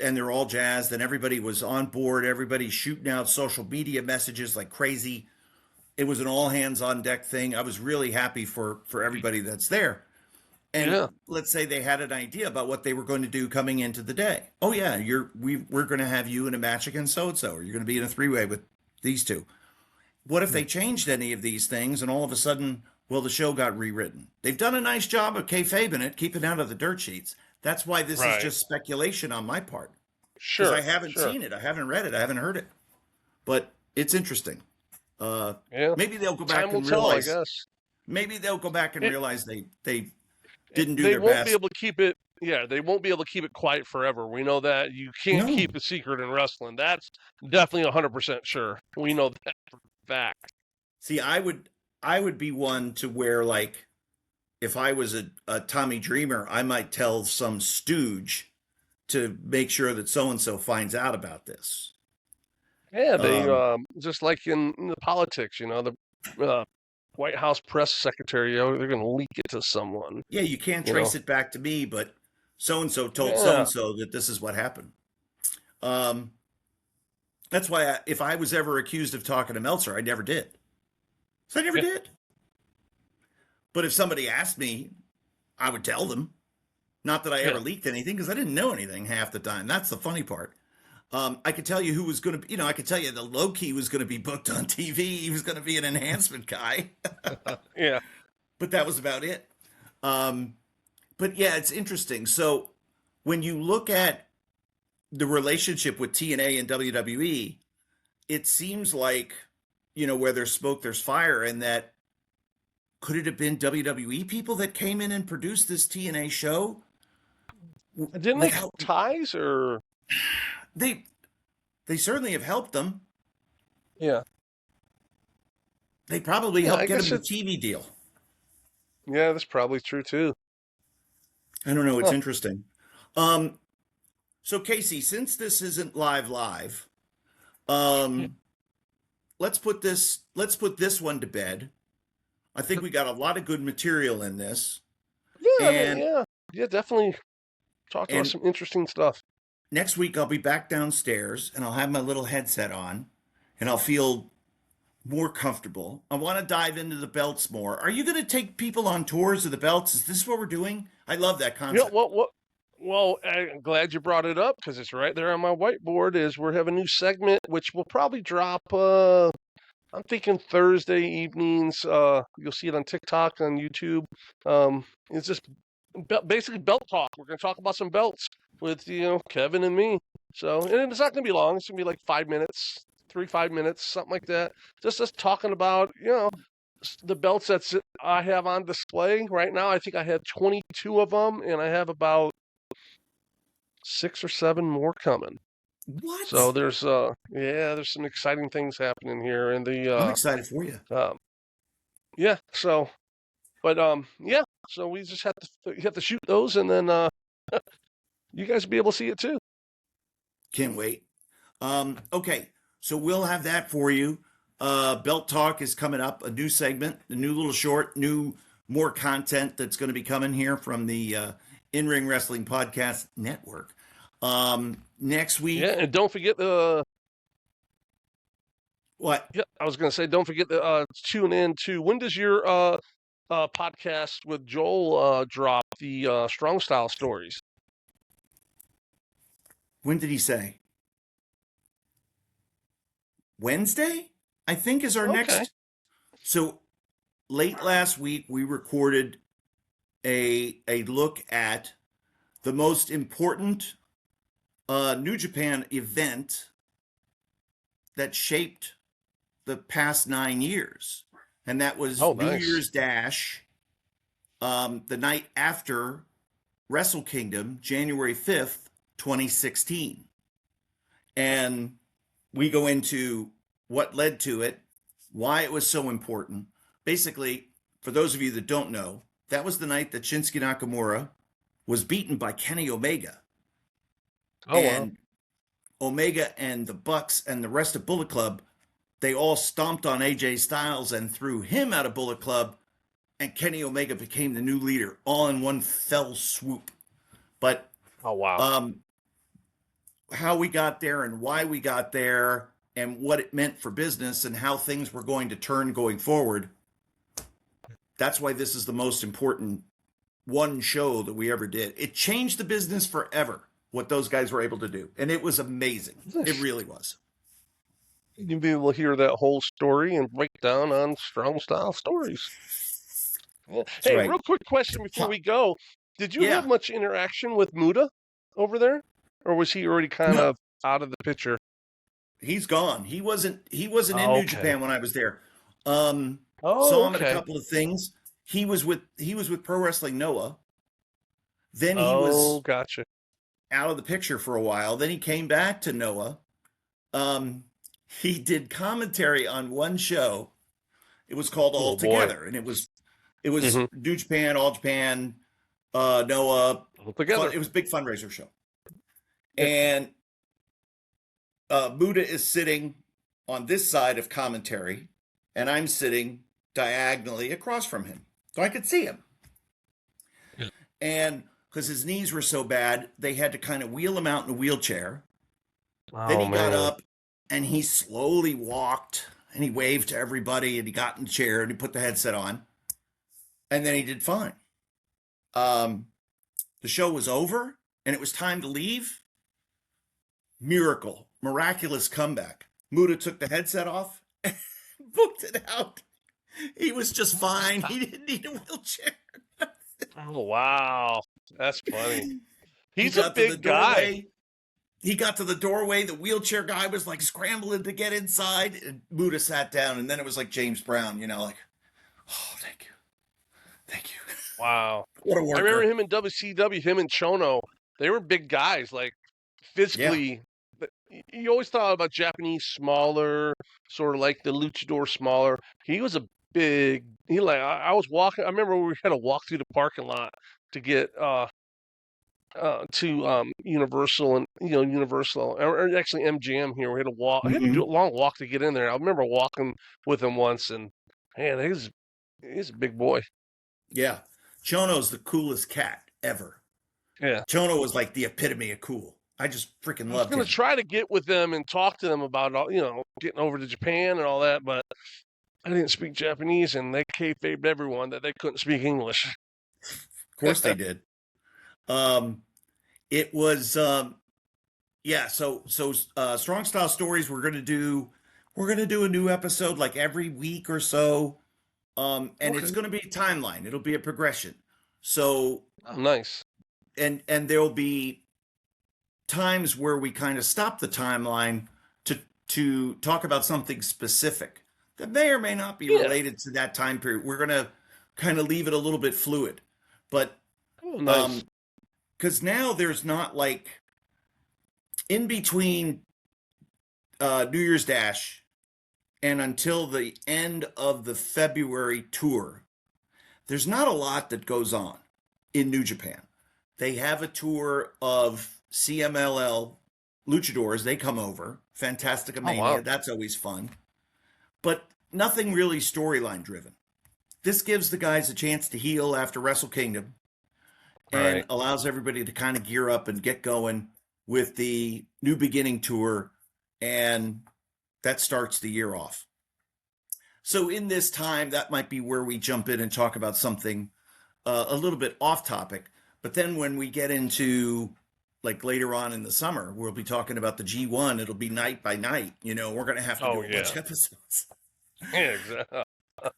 and they're all jazzed and everybody was on board, everybody's shooting out social media messages like crazy. It was an all hands on deck thing. I was really happy for everybody that's there. And Yeah. let's say they had an idea about what they were going to do coming into the day. Oh yeah, we're going to have you in a match against so and so, or you're going to be in a three-way with these two. What if they changed any of these things and all of a sudden, well, the show got rewritten? They've done a nice job of kayfabing it, keeping out of the dirt sheets. That's why this is Right. just speculation on my part, because Sure. I haven't Sure. seen it, I haven't read it, I haven't heard it, but it's interesting. Yeah. Maybe they'll go back Time will and tell, I realize. guess. Maybe they'll go back and It, realize they didn't do they their won't be best. able to keep it. Yeah, they won't be able to keep it quiet forever. We know that you can't No. keep a secret in wrestling. That's definitely 100% sure. We know that for a fact. See, I would be one to where, like, if I was a Tommy Dreamer, I might tell some stooge to make sure that so and so finds out about this. Yeah, they Um, just like in the politics, the White House press secretary, they're going to leak it to someone. yeah, you can't You know. trace it back to me, but so and so told so Yeah. and so that this is what happened. Um, that's why if I was ever accused of talking to Meltzer, I never did. So I never Yeah. did. But if somebody asked me, I would tell them. Not that I ever Yeah. leaked anything, because I didn't know anything half the time. That's the funny part. I could tell you who was going to, I could tell you the Loki was going to be booked on TV. He was going to be an enhancement guy, Yeah. but that was about it. But yeah, it's interesting. So when you look at the relationship with TNA and WWE, it seems like, where there's smoke, there's fire, and that could it have been WWE people that came in and produced this TNA show? Didn't they cut ties or? They certainly have helped them. Yeah. They probably Yeah, helped I get guess them a TV deal. Yeah, that's probably true too. I don't know. It's Huh. interesting. So Casey, since this isn't live, let's put this one to bed. I think we got a lot of good material in this. Yeah, And yeah, definitely talked about and some interesting stuff. next week I'll be back downstairs and I'll have my little headset on and I'll feel more comfortable. I want to dive into the belts more. Are you going to take people on tours of the belts? Is this what we're doing? I love that Yeah, concept. well, I'm glad you brought it up because it's right there on my whiteboard. Is we're having a new segment which will probably drop. I'm thinking Thursday evenings. You'll see it on TikTok, on YouTube. It's just basically belt talk. We're going to talk about some belts with Kevin and me. So, and it's not going to be long. It's going to be like 5 minutes, 5 minutes, something like that. Just us talking about the belts that I have on display right now. I think I had 22 of them, and I have about 6 or 7 more coming. What? So there's there's some exciting things happening here, and I'm excited for you. yeah. So, but yeah. So we just have to shoot those, and then you guys will be able to see it too. Can't wait. Okay, so we'll have that for you. Belt Talk is coming up, a new segment, a new little short, more content that's going to be coming here from the In-Ring Wrestling Podcast Network. Next week. Yeah, and don't forget the. What? Yeah, I was going to say, don't forget to tune in to. When does your podcast with Joel drop? The Strong Style Stories. When did he say? Wednesday, I think, is our next. So late last week, we recorded a look at the most important New Japan event that shaped the past 9 years. And that was New Year's Dash, the night after Wrestle Kingdom, January 5th, 2016. And we go into what led to it, why it was so important. Basically, for those of you that don't know, that was the night that Shinsuke Nakamura was beaten by Kenny Omega. And Omega and the Bucks and the rest of Bullet Club, they all stomped on AJ Styles and threw him out of Bullet Club, and Kenny Omega became the new leader, all in one fell swoop. But how we got there and why we got there and what it meant for business and how things were going to turn going forward, that's why this is the most important one show that we ever did. It changed the business forever, what those guys were able to do. And it was amazing. It really was. You'll be able to hear that whole story and break down on Strong Style Stories. Yeah. Hey, right. Real quick question before we go. Did you have much interaction with Muta over there? Or was he already kind of out of the picture? He's gone. He wasn't in New Japan when I was there. Saw him at a couple of things. He was with Pro Wrestling Noah. Then he was out of the picture for a while. Then he came back to Noah. He did commentary on one show. It was called All Together, and it was New Japan, All Japan, Noah. All Together. It was a big fundraiser show. And Muta is sitting on this side of commentary, and I'm sitting diagonally across from him, so I could see him. Yeah. And because his knees were so bad, they had to kind of wheel him out in a wheelchair. Then he got up, and he slowly walked, and he waved to everybody, and he got in the chair, and he put the headset on, and then he did fine. The show was over, and it was time to leave. Miraculous comeback. Muta took the headset off and booked it out. He was just fine. He didn't need a wheelchair. Oh, wow. That's funny. He's a big guy. He got to the doorway. The wheelchair guy was like scrambling to get inside. And Muta sat down, and then it was like James Brown, like, oh, thank you. Thank you. Wow. What a worker. I remember him in WCW, him and Chono. They were big guys, like physically. Yeah. You always thought about Japanese smaller, sort of like the luchador smaller. He was I was walking. I remember we had to walk through the parking lot to get to Universal and Universal or actually MGM here. We had to walk. I had to do a long walk to get in there. I remember walking with him once, and man, he's a big boy. Yeah, Chono's the coolest cat ever. Yeah, Chono was like the epitome of cool. I just freaking loved him. I was going to try to get with them and talk to them about getting over to Japan and all that, but I didn't speak Japanese, and they kayfabed everyone that they couldn't speak English. Of course they did. It was So Strong Style Stories. We're gonna do a new episode like every week or so, and it's gonna be a timeline. It'll be a progression. So nice. And there'll be times where we kind of stop the timeline to talk about something specific that may or may not be related to that time period. We're going to kind of leave it a little bit fluid, but nice. Because now there's not like in between New Year's Dash and until the end of the February tour, there's not a lot that goes on in New Japan. They have a tour of CMLL luchadors, they come over. Fantastica Mania, wow. that's always fun. But nothing really storyline driven. This gives the guys a chance to heal after Wrestle Kingdom and Right. allows everybody to kind of gear up and get going with the New Beginning tour, and that starts the year off. So in this time, that might be where we jump in and talk about something a little bit off topic. But then when we get into like later on in the summer, we'll be talking about the G1. It'll be night by night. You know, we're going to have to do a bunch of episodes. Yeah, exactly.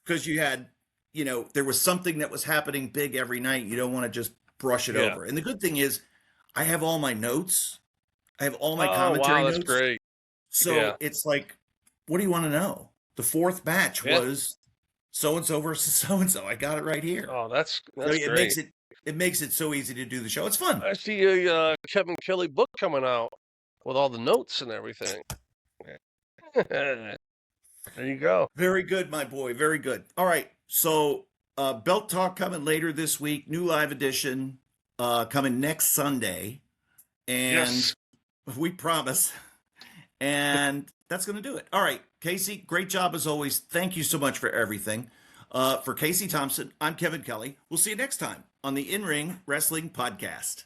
Because you had, you know, there was something that was happening big every night. You don't want to just brush it over. And the good thing is I have all my notes. I have all my commentary notes. That's Great. So it's like, what do you want to know? The fourth match was so-and-so versus so-and-so. I got it right here. Oh, that's So great. It makes it so easy to do the show. It's fun. I see a Kevin Kelly book coming out with all the notes and everything. There you go. Very good, my boy. Very good. All right. So Belt Talk coming later this week. New live edition coming next Sunday. And we promise. And that's going to do it. All right, Casey, great job as always. Thank you so much for everything. For Casey Thompson, I'm Kevin Kelly. We'll see you next time on the In-Ring Wrestling Podcast.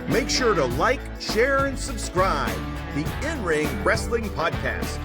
Make sure to like, share, and subscribe the In-Ring Wrestling Podcast.